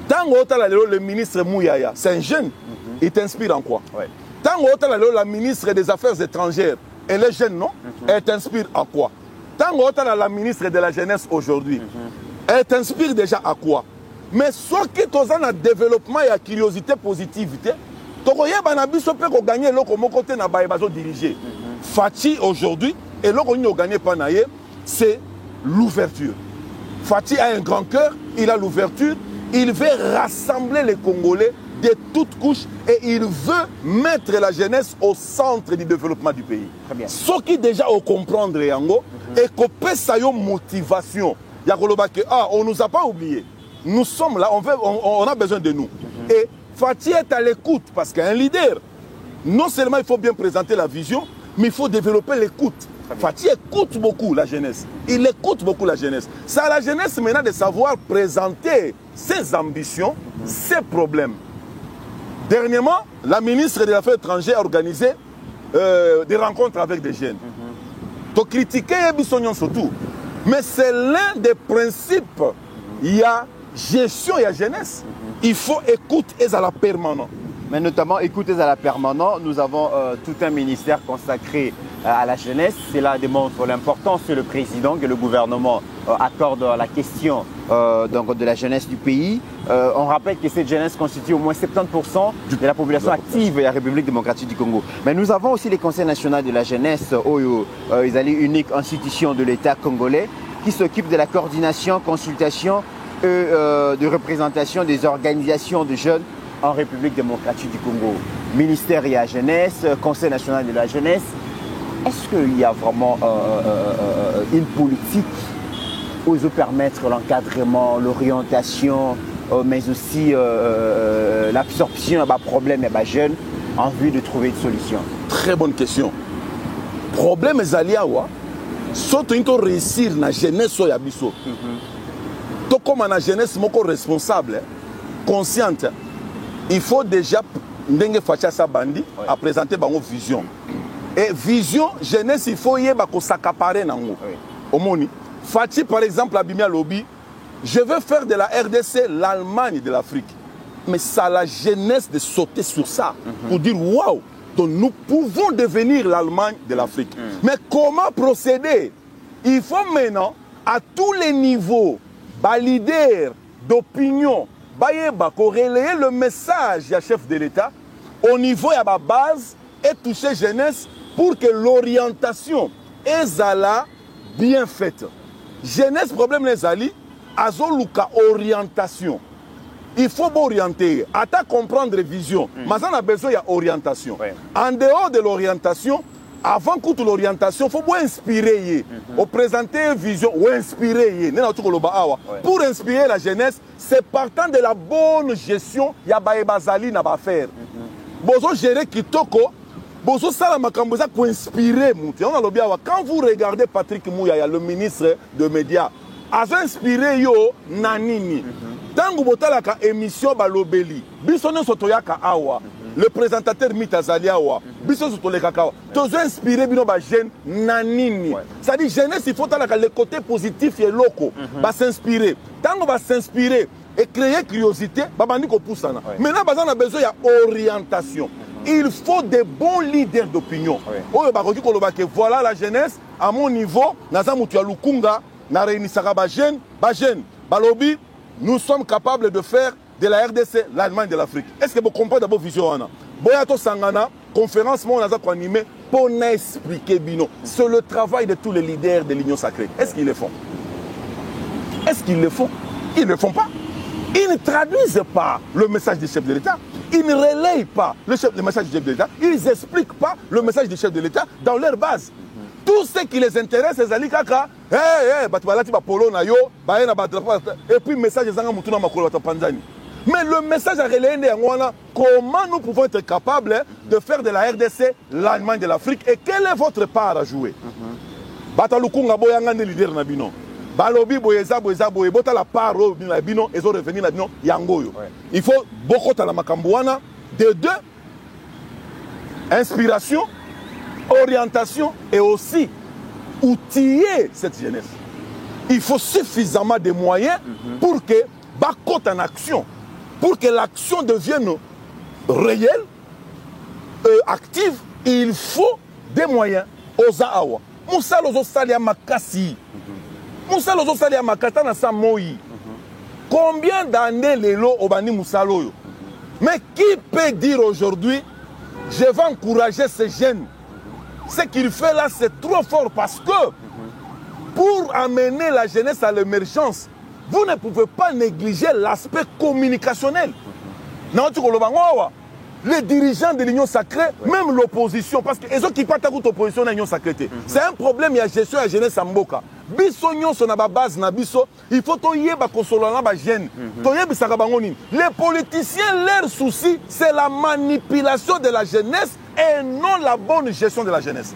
Tant que le ministre Mouyaya, c'est un jeune, il t'inspire en quoi? Ouais. Tant que la ministre des Affaires étrangères, elle est jeune, non? Elle t'inspire à quoi? Tant que la ministre de la Jeunesse aujourd'hui, elle t'inspire déjà à quoi? Mais ce qui est dans le développement et la curiosité positivité, tu peux gagner côté diriger. Fati aujourd'hui, et l'autre gagné c'est l'ouverture. Fati a un grand cœur, il a l'ouverture, il veut rassembler les Congolais de toutes couches et il veut mettre la jeunesse au centre du développement du pays. Ce qui déjà au comprendre yango et qu'on peut ça une motivation. On ne nous a pas oublié. Nous sommes là, on a besoin de nous. Et Fati est à l'écoute parce qu'un leader, non seulement il faut bien présenter la vision, mais il faut développer l'écoute. Fati écoute beaucoup la jeunesse. Il écoute beaucoup la jeunesse. C'est à la jeunesse maintenant de savoir présenter ses ambitions, ses problèmes. Dernièrement, la ministre des Affaires étrangères a organisé des rencontres avec des jeunes. Tu critiquer Ebissonion surtout. Mais c'est l'un des principes. Il y a gestion et jeunesse. Il faut écouter à la permanence. Mais notamment, écoutez à la permanence, nous avons tout un ministère consacré à la jeunesse. Cela démontre l'importance que le président, que le gouvernement accorde à la question donc de la jeunesse du pays. On rappelle que cette jeunesse constitue au moins 70% de la population active de la République démocratique du Congo. Mais nous avons aussi les conseils nationaux de la jeunesse, ils sont unique institution de l'État congolais qui s'occupe de la coordination, consultation et de représentation des organisations de jeunes en République démocratique du Congo. Ministère et la jeunesse, Conseil national de la jeunesse. Est-ce qu'il y a vraiment une politique où ils permettre l'encadrement, l'orientation, mais aussi l'absorption des problèmes des jeunes en vue de trouver une solution? Très bonne question. Problème est aliawa, surtout quand réussir la jeunesse sur Yabiso. Tu comme la jeunesse responsable, consciente, il faut déjà ndenge facha sa bandi à présenter une vision. Et vision, jeunesse, il faut y s'accaparer nango. Omoni. Fachi, par exemple, à Bimia Lobby, je veux faire de la RDC l'Allemagne de l'Afrique. Mais ça la jeunesse de sauter sur ça pour dire waouh, nous pouvons devenir l'Allemagne de l'Afrique. Mais comment procéder? Il faut maintenant, à tous les niveaux, leader d'opinion, relayer le message du chef de l'État au niveau de la base et toucher jeunesse pour que l'orientation est bien faite. Jeunesse, problème les alliés, azoluka orientation. Il faut orienter, à comprendre vision. Mais on a besoin d'orientation. En dehors de l'orientation, avant toute l'orientation, il faut inspirer. Ou présenter une vision, ou inspirer. Pour inspirer la jeunesse, c'est partant de la bonne gestion, il y a des na faire. Bozo gérer Kitoko, bozo sala makamboza pour inspirer. Quand vous regardez Patrick Mouyaya, le ministre de médias, a inspiré yo nanini. Tango botalaka émission balobeli. Bisono sotoyaka awa. Le présentateur Mitazali awa. Biso sotoleka kawa. Tozo inspiré bino ba jeune nanini. Ça dit jeunesse il faut talaka le côté positif et loco. Ba s'inspirer. Tango ba s'inspirer et créer curiosité, ba bandi ko poussana. Maintenant bazan a besoin de orientation. Il faut des bons leaders d'opinion. Oh ba koki koloba que voilà la jeunesse à mon niveau, naza mutu ya lukunga. Na réunissaka ba jeune, balobi, nous sommes capables de faire de la RDC l'Allemagne de l'Afrique. Est-ce que vous comprenez d'abord vision Anna? Boyato Sangana, conférence mon naza ko animé pour expliquer bino. C'est le travail de tous les leaders de l'Union sacrée. Est-ce qu'ils le font? Est-ce qu'ils le font? Ils ne le font pas. Ils ne traduisent pas le message du chef de l'État. Ils ne relayent pas le message du chef de l'État. Ils n'expliquent pas le message du chef de l'État dans leur base. Tout ce qui les intéresse, c'est Zali Kaka. Et puis, le message est mais le message a relayé comment nous pouvons être capables de faire de la RDC l'Allemagne de l'Afrique et quelle est votre part à jouer? Batalukunga boyanga ne leader na bino. Balobi boyeza bota la part na bino et revenir na bino yangoyo. Il faut beaucoup de la makambouana de deux inspiration, orientation et aussi outiller cette jeunesse. Il faut suffisamment de moyens pour que bakote en action, pour que l'action devienne réelle, active. Il faut des moyens. Oza awa. Moussa lozo salia makasi. Moussa lozo salia makata na sa moi. Combien d'années lelo obani Moussa loyo? Mais qui peut dire aujourd'hui, je vais encourager ces jeunes? Ce qu'il fait là, c'est trop fort parce que pour amener la jeunesse à l'émergence, vous ne pouvez pas négliger l'aspect communicationnel. Les dirigeants de l'Union sacrée, même l'opposition, parce que les autres qui partent à l'opposition de l'Union sacrée, c'est un problème, il y a gestion de la jeunesse à Mboka. Il faut les politiciens, leur souci, c'est la manipulation de la jeunesse et non la bonne gestion de la jeunesse.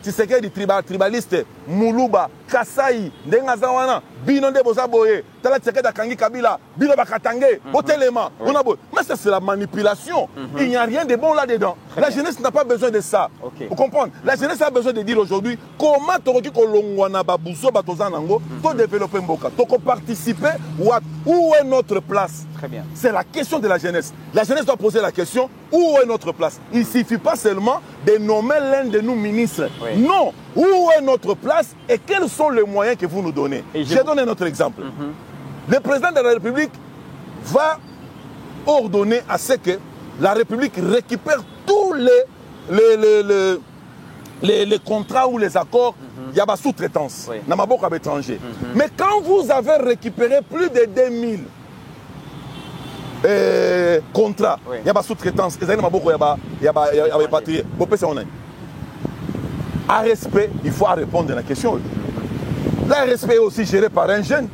Tshisekedi tribaliste, Muluba, Kasai, Ndengazawana, Bino de Bozaboye, Tala Tshisekedi Kangi Kabila, Bino Bakatange, Botelema, mais ça c'est la manipulation. Il n'y a rien de bon là-dedans. La jeunesse n'a pas besoin de ça. Vous comprenez? La jeunesse a besoin de dire aujourd'hui comment Toroki Kolongwana Babouzo Batozanango, pour développer Mboka, pour participer, où est notre place? Très bien. C'est la question de la jeunesse. La jeunesse doit poser la question, où est notre place? Il ne suffit pas seulement de nommer l'un de nous ministres. Non, où est notre place et quels sont les moyens que vous nous donnez? J'ai donné un autre exemple. Le président de la République va ordonner à ce que la République récupère tous les contrats ou les accords, il y a la sous-traitance, dans ma boîte à l'étranger. Mais quand vous avez récupéré plus de 2000 contrats, il y a la sous-traitance, il y a les patriés. À respect, il faut répondre à la question. La respect est aussi géré par un jeune.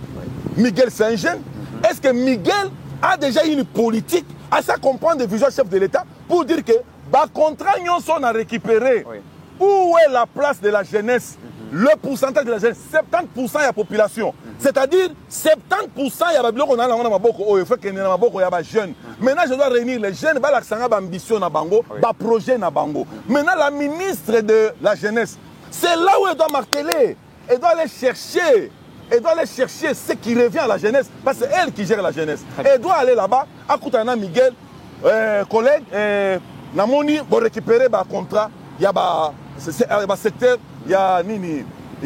Miguel, c'est un jeune. Est-ce que Miguel a déjà une politique à ça comprendre de vision chef de l'État pour dire que les contrats sont à récupérer Où est la place de la jeunesse? Le pourcentage de la jeunesse, 70% de la population. C'est-à-dire 70% il y a des jeunes. Maintenant, je dois réunir les jeunes, ambition na bango, projet na bango. Maintenant, la ministre de la jeunesse, c'est là où elle doit marteler. Elle doit aller chercher. Elle doit aller chercher ce qui revient à la jeunesse, parce que c'est elle qui gère la jeunesse. Elle doit aller là-bas, à Koutana Miguel, collègue, Namoni, pour récupérer le contrat. Il y a un secteur, il y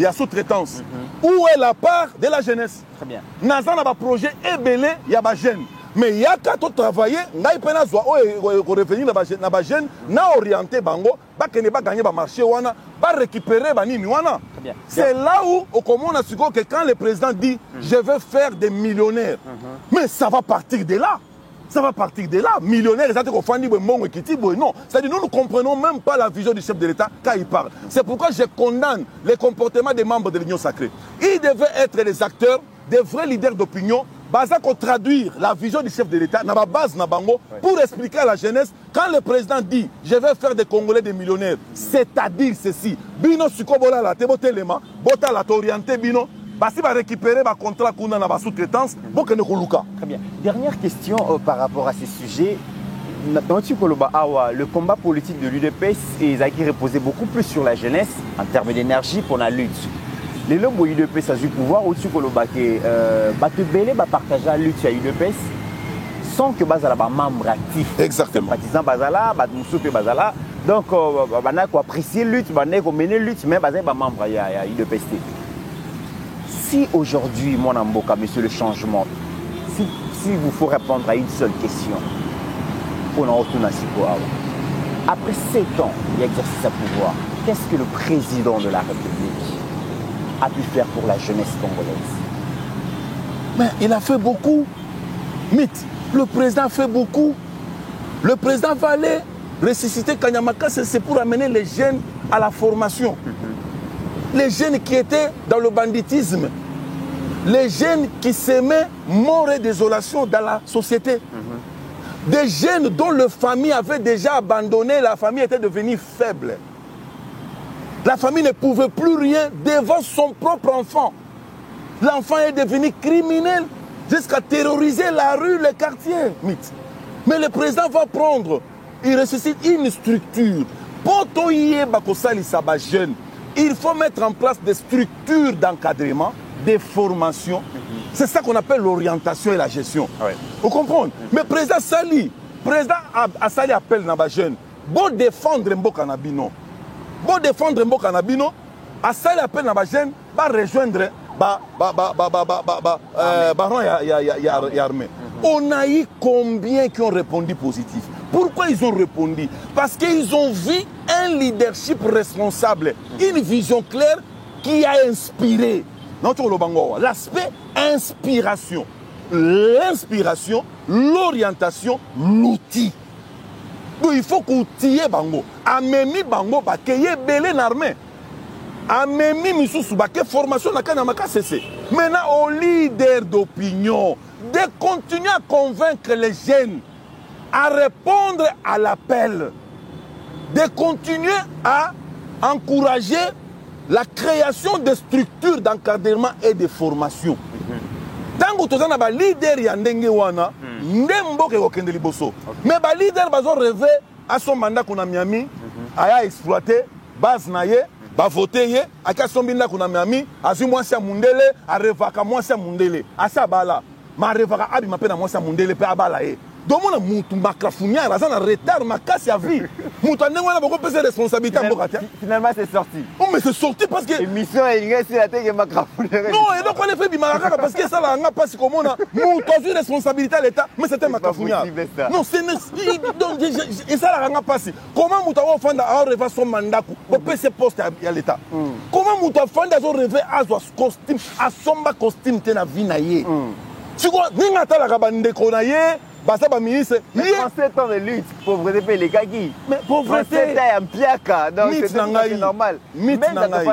a sous-traitance. Où est la part de la jeunesse? Très bien. Nazan a un projet ébélé, il y a des jeunes. Mais il y a qu'à tout travailler, il y a revenir dans les jeunes, orienté bango, pas gagner le marché, pas récupérer les wana. C'est là où on commence à se dire que quand le président dit je veux faire des millionnaires, mais ça va partir de là. Ça va partir de là. Millionnaires, non. C'est-à-dire nous ne comprenons même pas la vision du chef de l'État quand il parle. C'est pourquoi je condamne les comportements des membres de l'Union sacrée. Ils devaient être les acteurs, des vrais leaders d'opinion, basés pour traduire la vision du chef de l'État dans la base Nabango pour expliquer à la jeunesse quand le président dit je vais faire des Congolais des millionnaires, c'est-à-dire ceci. Bino Sukobola la Tebotelema, Bota la Torienté Bino. Si va récupérer le contrat qu'on a dans la sous-traitance, très bien. Dernière question par rapport à ces sujets. Le combat politique de l'UDPS reposait beaucoup plus sur la jeunesse en termes d'énergie pour la lutte. Les lobes de l'UDPS ont eu pouvoir au-dessus de l'UDPS, partager la lutte à l'UDPS sans que Bazala soit membre actif. Exactement. Partisans Bazala, Moussoupe Bazala. Donc, on a apprécié la lutte, on a mené la lutte, mais Bazala est membre à l'UDPS. Si aujourd'hui, mon Amboka, monsieur le changement, si vous faut répondre à une seule question, pour nous retourner à après 7 ans d'exercice à pouvoir, qu'est-ce que le président de la République a pu faire pour la jeunesse congolaise? Mais il a fait beaucoup. Mythe. Le président a fait beaucoup. Le président va aller ressusciter Kanyamaka, c'est pour amener les jeunes à la formation. Les jeunes qui étaient dans le banditisme, les jeunes qui s'aimaient mort et désolation dans la société, des jeunes dont la famille avait déjà abandonné, la famille était devenue faible. La famille ne pouvait plus rien devant son propre enfant. L'enfant est devenu criminel jusqu'à terroriser la rue, les quartiers. Mais le président va prendre, il ressuscite une structure. Pour jeunes, il faut mettre en place des structures d'encadrement, des formations. C'est ça qu'on appelle l'orientation et la gestion. Vous comprenez? Mais le président Sali, Sali appelle les jeunes. Bon défendre Mboka Nabino. Bon défendre Mboka Nabino. Sali appelle les jeunes. Va rejoindre Baron Yarmé. On a eu combien qui ont répondu positif? Pourquoi ils ont répondu? Parce qu'ils ont vu un leadership responsable, une vision claire qui a inspiré. L'aspect inspiration, l'inspiration, l'orientation, l'outil. Donc il faut qu'outiller Bango. Amemi Bango, qu'il y ait belé l'armée. Amemi Missoussou, qu'il formation na Kanamaka cessé. Maintenant, aux leaders d'opinion, de continuer à convaincre les jeunes à répondre à l'appel, de continuer à encourager la création de structures d'encadrement et de formation. Tant que tu as des leaders, il y a des leaders mais les leaders ont rêvé à son mandat qu'on a mis, à exploiter, base naye, à voter, à Kasombinda qu'on a mis, à Zumouassia Mundele, à Revaka Mouassia Mundele, à Sabala, ma Revaka Abi m'appelle Mouassia Mundele, à Balae. Donc, on a un macrafounia, on a un retard, ma casse à vie. On a beaucoup de responsabilités. Finalement, c'est sorti. Oh, mais c'est sorti parce que. L'émission est une c'est la tête de macrafounia. Non, et donc on a fait du maracaka parce que ça, là, on n'a pas si comme on a. Nous, on a une responsabilité à l'État, mais c'était macrafounia. Non, c'est. Et ça, là, on n'a pas si. Comment on a fait à rêver son mandat pour passer poste à l'État? Comment on a fait à rêver à son costume, à son costume, tu as vu naïe? Tu vois, ni Natala Rabande Konaye. basa ba ministre. 37 ans de lutte, pauvreté pe les kaki. Mais pauvreté en piaka, donc c'est normal. Mythe nangai.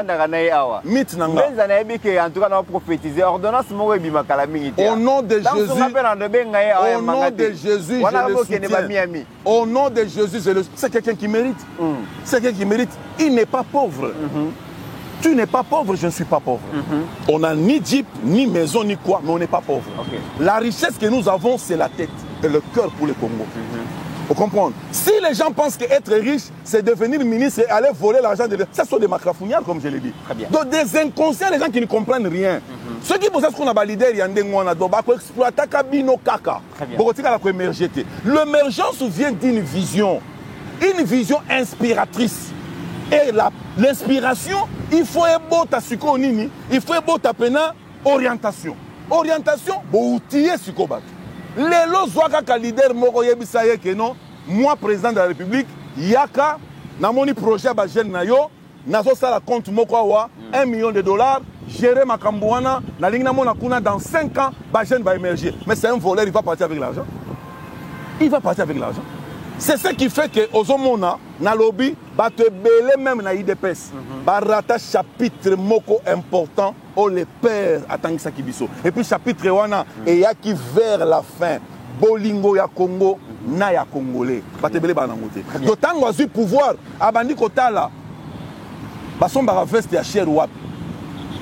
Mythe nangai. Mais na yebi que en tout cas on a prophétisé ordonnance mo bi makala mingi. Au nom de Jésus. Au nom de Jésus, je le soutiens. Au nom de Jésus, c'est quelqu'un qui mérite. C'est quelqu'un qui mérite. Il n'est pas pauvre. Tu n'es pas pauvre, je ne suis pas pauvre. On n'a ni jeep, ni maison, ni quoi, mais on n'est pas pauvre. La richesse que nous avons, c'est la tête et le cœur pour le Congo. Vous comprenez? Si les gens pensent qu'être riche, c'est devenir ministre et aller voler l'argent de l'État, ça sont des macrafougnards, comme je l'ai dit. Donc des inconscients, les gens qui ne comprennent rien. Ceux qui pensent qu'on a validé, il y a des gens qui exploitent Kabino Kaka. L'émergence vient d'une vision inspiratrice. Et l'inspiration, il faut ta sukonini, il faut ta pena orientation. Orientation, outiller sukobat. Les lois leader moko yebisaye que non, moi président de la République, yaka na moni projet ba jeune na yo, nazo sala compte moko wa $1 million, gérer ma kambouana, na lingna mona kuna dans 5 ans, ba jeune va émerger. Mais c'est un voleur, il va partir avec l'argent. Il va partir avec l'argent. C'est ce qui fait que Ozomona, na lobby, va te belé même na IDPS. Va rattacher chapitre moko important au les pères attendent ça qui biso. Et puis chapitre wana et ya qui vers la fin. Bolingo ya Congo na ya Congolais. Va te belé ba na ngote. D'autant que pouvoir abandi kotala. Ba son ba veste ya cher wap.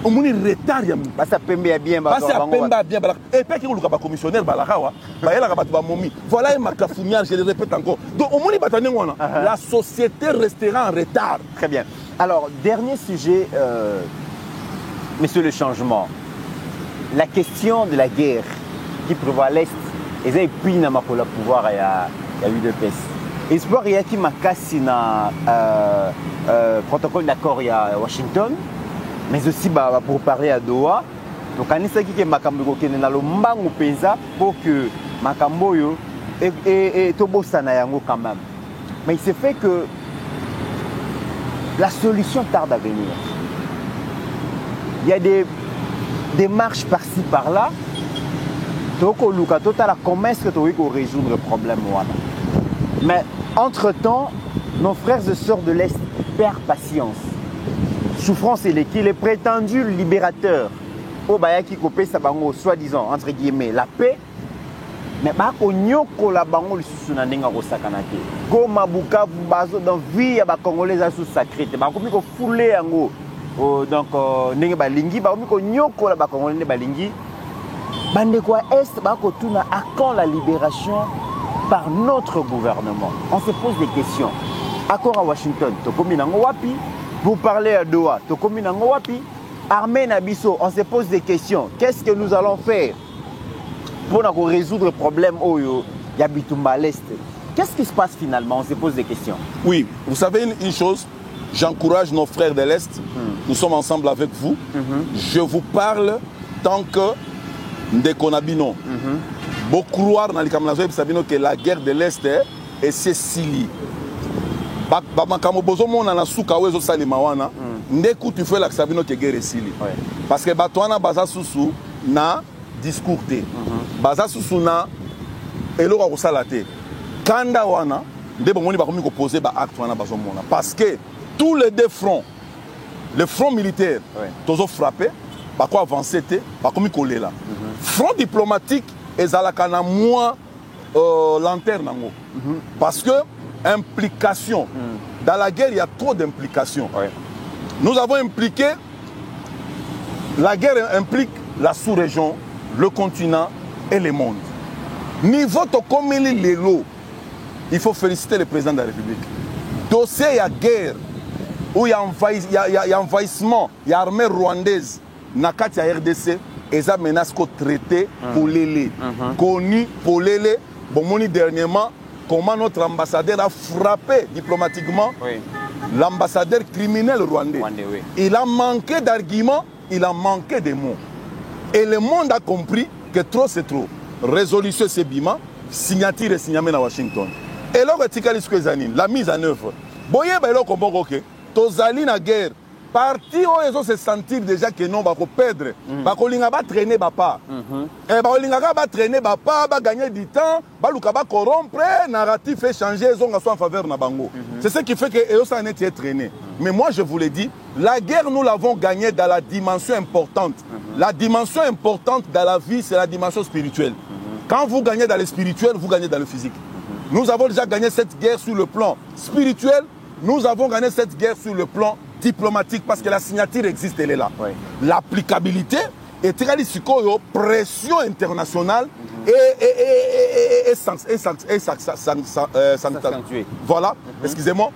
On moni retard ya ba sa pembe bien ba sa pembe bien ba et pas que le ka commissionnaire ba la kawa ba yela ka ba ba momi voilà ma cafounière je le répète encore donc on moni batane ngona la société restera en retard. Très bien. Alors dernier sujet monsieur le changement, la question de la guerre qui prévoit à l'est et ça puis na makola pouvoir ya UDPS espoir ya ki makasi na protocole d'accord ya Washington. Mais aussi pour parler à Doha, donc on sait que Makambo est dans le mbangu pesa pour que Makambo et Tobosa na yango quand même. Mais il se fait que la solution tarde à venir. Il y a des démarches par-ci par-là. Donc comment est-ce que tu veux résoudre le problème? Mais entre-temps, nos frères et sœurs de l'Est perdent patience. Souffrance et les prétendus libérateurs au Bayaki Kopé Sabango, soi-disant, entre guillemets, la paix, mais pas qu'on nyoko la bango le sous-nanenga au sakanake. Go mabuka bazo dans vie ya ba congolais sous sacré. Ba komi ko foulé yango. Donc ndenge ba lingi ba komi ko nyoko la ba congolais balingi. Bande quoi est ba ko tuna à quand la libération par notre gouvernement? On se pose des questions. Accord à Washington, to komi nango wapi? Vous parlez à Doha, Tokomina Ngowapi, Armée Nabiso, on se pose des questions. Qu'est-ce que nous allons faire pour résoudre le problème au Yabitumba l'Est? Qu'est-ce qui se passe finalement? On se pose des questions. Oui, vous savez une chose, j'encourage nos frères de l'Est, nous sommes ensemble avec vous. Je vous parle tant que Ndekonabino. Beaucoup croire dans les Kamalazo que la guerre de l'Est est Sicile. Tu fais la sabino que guerre esili parce que batwana baza susu na discours te baza susu na eloko kosala te kanda wana nde bomoni bakomi ko poser ba acte wana bazomona parce que tous les deux fronts le front militaire tozo frappé bako avancer te bakomi kolela front diplomatique ezalaka na moins lanterne nango parce que implication. Dans la guerre, il y a trop d'implications. Nous avons impliqué, la guerre implique la sous-région, le continent et le monde. Niveau Tokomeli Lelo, il faut féliciter le président de la République. Dossier, il y a guerre, où il y a envahissement, il y a armée rwandaise, Nakati à RDC, et ça menace qu'on traité pour l'élé. Connu pour l'élé, bon, moni dernièrement, comment notre ambassadeur a frappé diplomatiquement l'ambassadeur criminel rwandais. Il a manqué d'arguments, il a manqué de mots. Et le monde a compris que trop c'est trop. Résolution c'est bima, signature et signature à Washington. Et là, la mise en œuvre. Boye ba eloko mboko ke tozali na guerre parti oyo ezo se sentir déjà que non bako perdre bakolinga ba traîner bapa bakolingaka ba traîner bapa ba gagner du temps baluka ba corrompre narratif échanger ezonga soit en faveur na bango c'est ce qui fait que eyo ça n'est pas traîné mais moi je vous l'ai dit la guerre nous l'avons gagnée dans la dimension importante la dimension importante dans la vie c'est la dimension spirituelle quand vous gagnez dans le spirituel vous gagnez dans le physique nous avons déjà gagné cette guerre sur le plan spirituel nous avons gagné cette guerre sur le plan diplomatique parce que la signature existe, elle est là. Oui. L'applicabilité est très pression internationale et voilà, excusez-moi.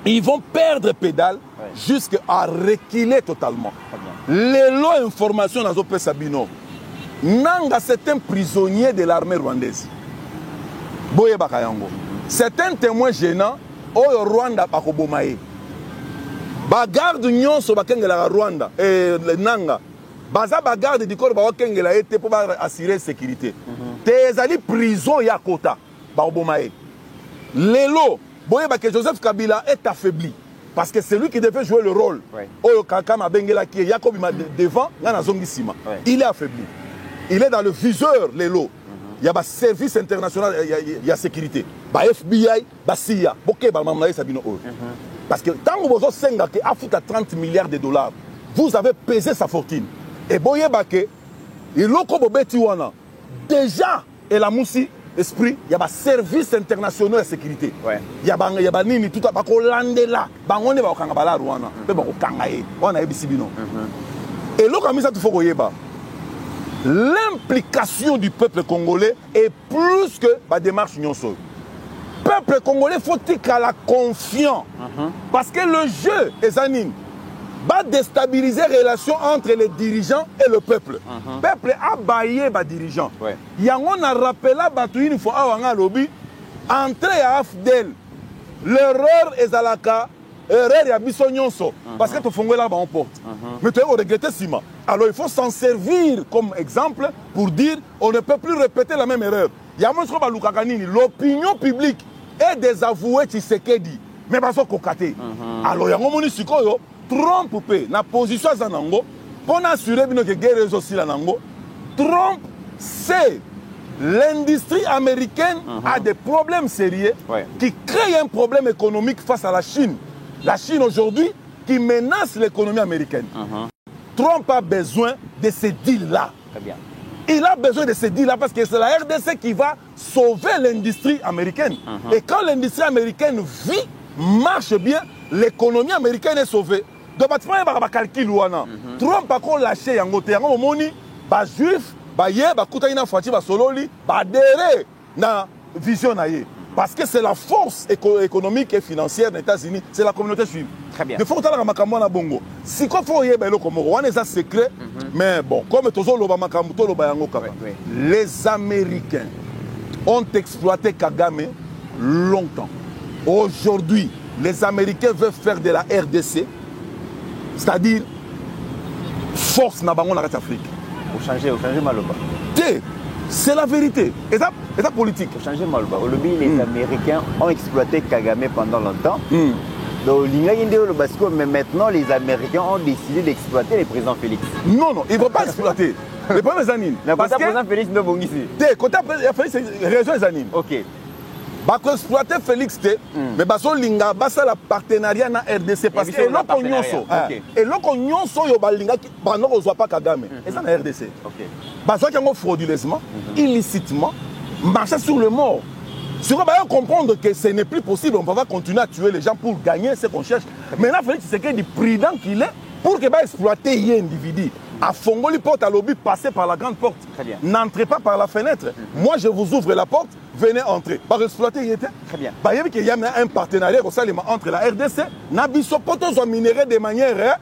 Ils vont perdre pédale jusqu'à reculer totalement. Les lots d'informations dans l'OP Sabino, Nanga, c'est un prisonnier de l'armée rwandaise. Boye Bakayango. C'est un témoin gênant. Oyo Rwanda bakobomaye bagarde nyonso bakengela Rwanda nanga baza bagarde dikoro bakengela ete pour assurer sécurité tezali prison ya kota bakobomaye lelo boye que Joseph Kabila est affaibli parce que c'est lui qui devait jouer le rôle oyo kaka mabengela ki yakobi devant ngana zongi sima il est affaibli il est dans le viseur lelo. Il y a un service international, il y a sécurité. Il y a FBI, il y a CIA. Parce que tant que vous avez 30 milliards de dollars, vous avez pesé sa fortune. Et déjà, et la moussi, esprit, il y a un service international de sécurité. Il y a un nini, tout à là. Et là, l'implication du peuple congolais est plus que la démarche nyonso. Le peuple congolais faut-il qu'à la confiance. Parce que le jeu, les animes, va déstabiliser les relations entre les dirigeants et le peuple. Le peuple a baillé les dirigeants. Il y a un rappel une fois à lobby, entrer à Afdel. L'erreur est à la cas. Parce que tu fais là en porte. Mais tu as regretté Sima. Alors il faut s'en servir comme exemple pour dire on ne peut plus répéter la même erreur. Il y a l'opinion publique est désavouée Tshisekedi. Mais pas ça kokate. Alors il y a un municipio Trump peut na position zanango pour assurer que guerre aussi la nango. Trump c'est l'industrie américaine a des problèmes sérieux qui créent un problème économique face à la Chine. La Chine aujourd'hui qui menace l'économie américaine. Trump a besoin de ces deals-là. Il a besoin de ces deals-là parce que c'est la RDC qui va sauver l'industrie américaine. Et quand l'industrie américaine vit, marche bien, l'économie américaine est sauvée. Donc, il y a un calcul. Trump a lâché Yangote. Les Juifs, les vision. Parce que c'est la force économique et financière des États-Unis, c'est la communauté juive. Très bien. Il faut que tu bongo. Si tu as un secret, mais bon, comme les Américains ont exploité Kagame longtemps. Aujourd'hui, les Américains veulent faire de la RDC, c'est-à-dire force na bango na Afrique. Pour changer Maloba. C'est la vérité. Et ça politique. Pour changer Maloba. Au lobby, les Américains ont exploité Kagame pendant longtemps. Donc, mais maintenant, les Américains ont décidé d'exploiter le président Félix. Non, ils ne vont pas exploiter. Les premiers animes. Parce que le président Félix ne va pas ici. Côté Félix, c'est raison des animes. Ok. Bah, exploiter Félix, mais baso linga basa la partenariat na RDC parce que l'oko nyonso et l'oko nyonso yo balinga pendant qu'on soit pas Kagame et ça na RDC. OK. Baso qui ont frauduleusement, illicitement marcher sur le mort. Si on va comprendre que ce n'est plus possible, on va continuer à tuer les gens pour gagner ce qu'on cherche. Maintenant Félix c'est que du prudent qu'il est pour que va exploiter un individu. À Fongoli porte à lobby, passez par la grande porte. N'entrez pas par la fenêtre. Moi, je vous ouvre la porte, venez entrer. Par exploiter, il était. Très bien. Il y a un partenariat entre la RDC, Nabisopoto soit minéré de manière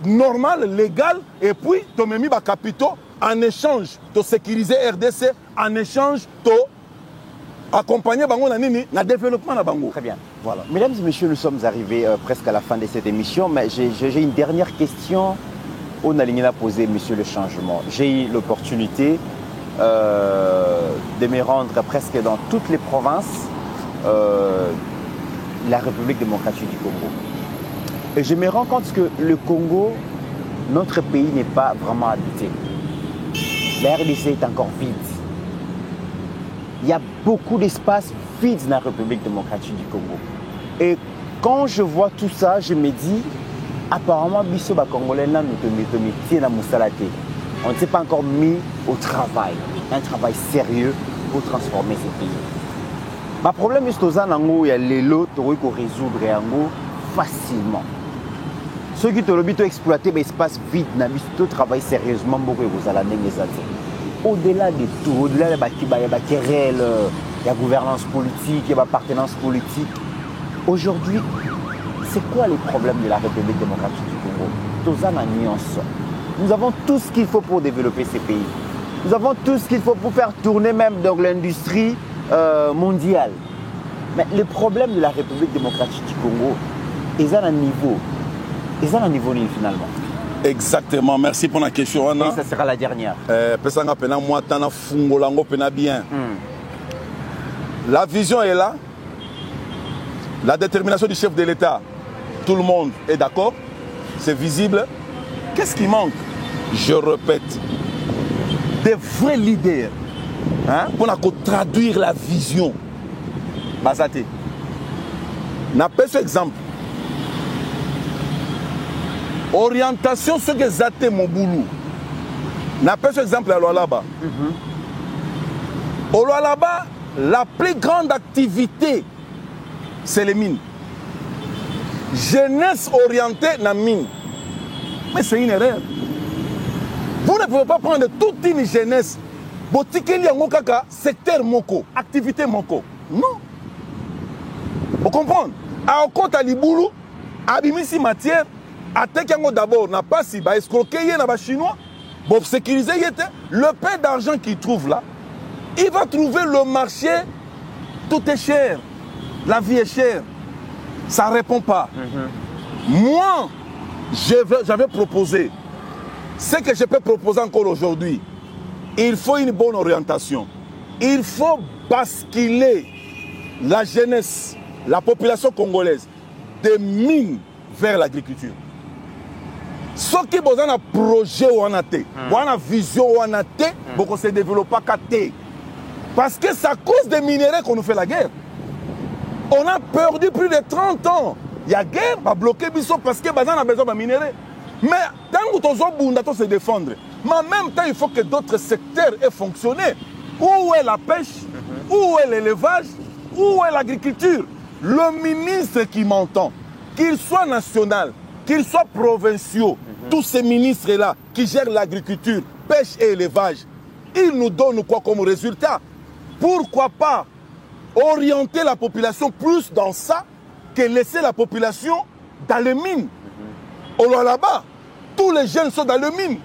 normale, légale, et puis, tu as mis des capitaux en échange de sécuriser RDC, en échange de accompagner le développement de Bango. Très bien. Voilà. Mesdames et messieurs, nous sommes arrivés presque à la fin de cette émission, mais j'ai une dernière question. On a posé, monsieur le changement. J'ai eu l'opportunité de me rendre presque dans toutes les provinces de la République démocratique du Congo. Et je me rends compte que le Congo, notre pays n'est pas vraiment habité. La RDC est encore vide. Il y a beaucoup d'espace vide dans la République démocratique du Congo. Et quand je vois tout ça, je me dis, apparemment, Bisso Congolais, on ne s'est pas encore mis au travail, un travail sérieux pour transformer ce pays. Le problème est que il y a les lots qui résoudre facilement. Ceux qui ont exploité l'espace vide, ils travaillent sérieusement pour que vous allez au-delà de tout, au-delà de la querelle, de la gouvernance politique, de l'appartenance politique. Aujourd'hui, c'est quoi les problèmes de la République démocratique du Congo? Nous avons tout ce qu'il faut pour développer ces pays. Nous avons tout ce qu'il faut pour faire tourner même l'industrie mondiale. Mais le problème de la République démocratique du Congo, ils ont un niveau. Ils ont un niveau finalement. Exactement, merci pour la question. Et ça sera la dernière. La vision est là. La détermination du chef de l'État, tout le monde est d'accord. C'est visible. Qu'est-ce qui manque? Je répète, des vrais leaders pour traduire la vision. Basate. N'appelle ce exemple. Orientation, ce que Zate Moboulou. N'appelle ce exemple à Lualaba. Au Lualaba, la plus grande activité, c'est les mines. Jeunesse orientée dans les mines. Mais c'est une erreur. Vous ne pouvez pas prendre toute une jeunesse. Botikeli yango kaka secteur moko, activité moko. Non. Vous comprenez? À Okota Liboulou, abimisi matière, attaque yango d'abord, n'a pas si ba escroquer na ba chinois, pour sécuriser le peu d'argent qu'il trouve là, il va trouver le marché, tout est cher, la vie est chère. Ça ne répond pas. Moi, j'avais proposé, ce que je peux proposer encore aujourd'hui, il faut une bonne orientation. Il faut basculer la jeunesse, la population congolaise, des mines vers l'agriculture. Ce qui est besoin d'un projet ou un vision ou un pour se développer à côté. Parce que c'est à cause des minéraux qu'on nous fait la guerre. On a perdu plus de 30 ans. Il y a guerre, on va bloquer Bissot parce que on a besoin de minéraux. Mais tant que on doit se défendre. Mais en même temps, il faut que d'autres secteurs aient fonctionné. Où est la pêche? Où est l'élevage? Où est l'agriculture? Le ministre qui m'entend, qu'il soit national, qu'il soit provinciaux, tous ces ministres-là qui gèrent l'agriculture, pêche et élevage, ils nous donnent quoi comme résultat? Pourquoi pas orienter la population plus dans ça que laisser la population dans les mines? Au là-bas, tous les jeunes sont dans les mines.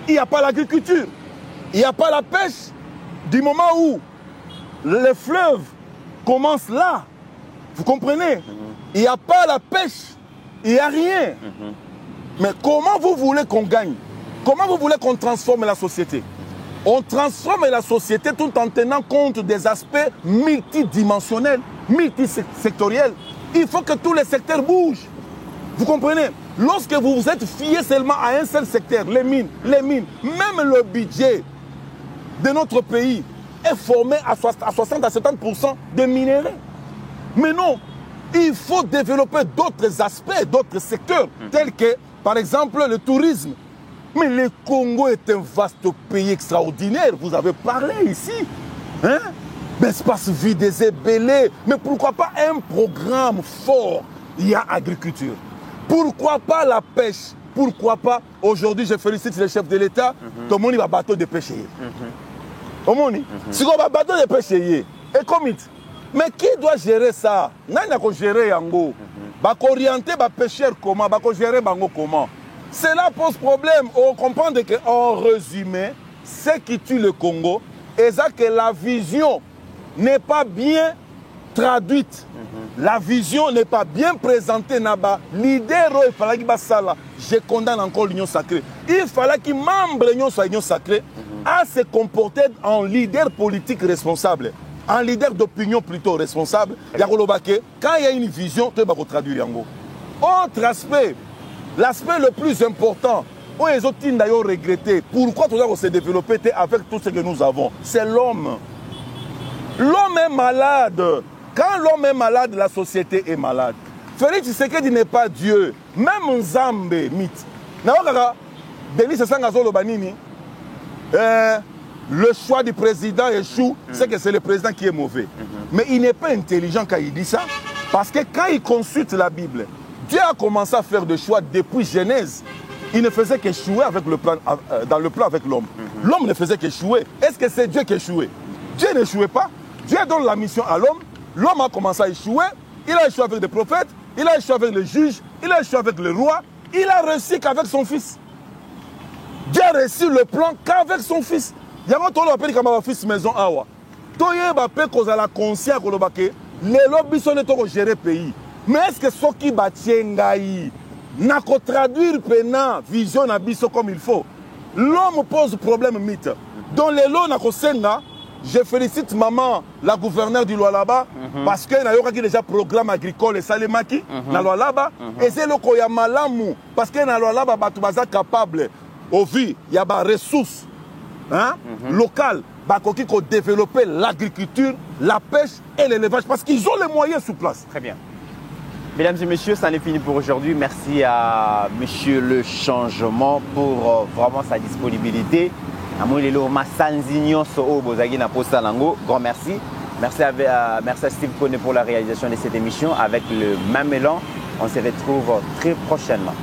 Il n'y a pas l'agriculture, il n'y a pas la pêche. Du moment où les fleuves commencent là, vous comprenez? Il n'y a pas la pêche, il n'y a rien. Mais comment vous voulez qu'on gagne? Comment vous voulez qu'on transforme la société? On transforme la société tout en tenant compte des aspects multidimensionnels, multisectoriels. Il faut que tous les secteurs bougent. Vous comprenez? Lorsque vous vous êtes fié seulement à un seul secteur, les mines, même le budget de notre pays est formé à 60 à 70% de minéraux. Mais non, il faut développer d'autres aspects, d'autres secteurs, tels que, par exemple, le tourisme. Mais le Congo est un vaste pays extraordinaire, vous avez parlé ici. L'espace vide, des ébélés. Mais pourquoi pas un programme fort? Il y a agriculture. Pourquoi pas la pêche? Pourquoi pas? Aujourd'hui, je félicite le chef de l'État. Tout le monde va bateau de pêche. Si on va bateau de pêche, et comme mais qui doit gérer ça? Nani a gérer yango? Bako orienter ba pêcheur comment? Bako gérer bango comment? Cela pose problème. On comprend qu'en résumé, ce qui tue le Congo, c'est que la vision n'est pas bien traduite. La vision n'est pas bien présentée. Leader, il fallait qu'il ça. Je condamne encore l'Union sacrée. Il fallait qu'il membre de l'Union sacrée à se comporter en leader politique responsable, en leader d'opinion plutôt responsable. Quand il y a une vision, tu vas traduire yango. Autre aspect, l'aspect le plus important, où les autres d'ailleurs regretté, pourquoi tout ça s'est développé avec tout ce que nous avons, c'est l'homme. L'homme est malade. Quand l'homme est malade, la société est malade. Félix Tshisekedi n'est pas Dieu. Même Nzambe, mythe. Denis Sassou Banini, le choix du président échoue, c'est que c'est le président qui est mauvais. Mais il n'est pas intelligent quand il dit ça, parce que quand il consulte la Bible, Dieu a commencé à faire des choix depuis Genèse. Il ne faisait qu'échouer avec le plan, dans le plan avec l'homme. L'homme ne faisait qu'échouer. Est-ce que c'est Dieu qui échouait? Dieu n'échouait pas. Dieu donne la mission à l'homme. L'homme a commencé à échouer. Il a échoué avec des prophètes. Il a échoué avec les juges. Il a échoué avec le roi. Il a réussi qu'avec son fils. Dieu a réussi le plan qu'avec son fils. Il y a un appelle comme un fils maison awa. Toye bape cause à la conscience que les lobbies sont de gérer le pays. Mais est-ce que ce qui batiengaï n'a qu'à traduire pena vision na biso comme il faut? L'homme pose problème mythe. Dans les lots na kosenga, je félicite maman, la gouverneure du Lualaba, parce qu'elle a eu déjà programme agricole et salemaki na Lualaba, et c'est le koya malamu parce que na Lualaba batubaza capable au vie, il y a des ressources locales qui ont développé l'agriculture, la pêche et l'élevage parce qu'ils ont les moyens sur place. Très bien. Mesdames et messieurs, ça en est fini pour aujourd'hui. Merci à Monsieur Le Changement pour vraiment sa disponibilité. Grand merci. Merci à Steve Kone pour la réalisation de cette émission. Avec le même élan, on se retrouve très prochainement.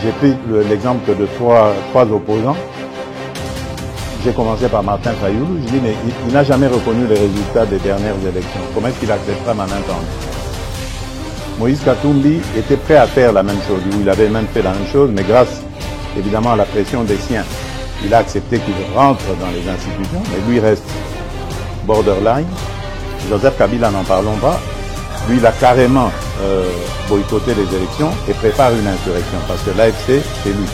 J'ai pris l'exemple de trois opposants. J'ai commencé par Martin Fayoulou. Je dis, mais il n'a jamais reconnu les résultats des dernières élections. Comment est-ce qu'il acceptera ma main tendue? Moïse Katumbi était prêt à faire la même chose. Il avait même fait la même chose, mais grâce évidemment à la pression des siens, il a accepté qu'il rentre dans les institutions, mais lui reste borderline. Joseph Kabila, n'en parlons pas. Lui, il a carrément boycotté les élections et prépare une insurrection parce que l'AFC, c'est lui.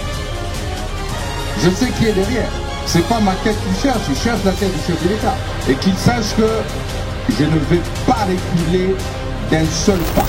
Je sais qui est derrière. C'est pas ma tête qu'il cherche, il cherche la tête du chef de l'État. Et qu'il sache que je ne vais pas reculer d'un seul pas.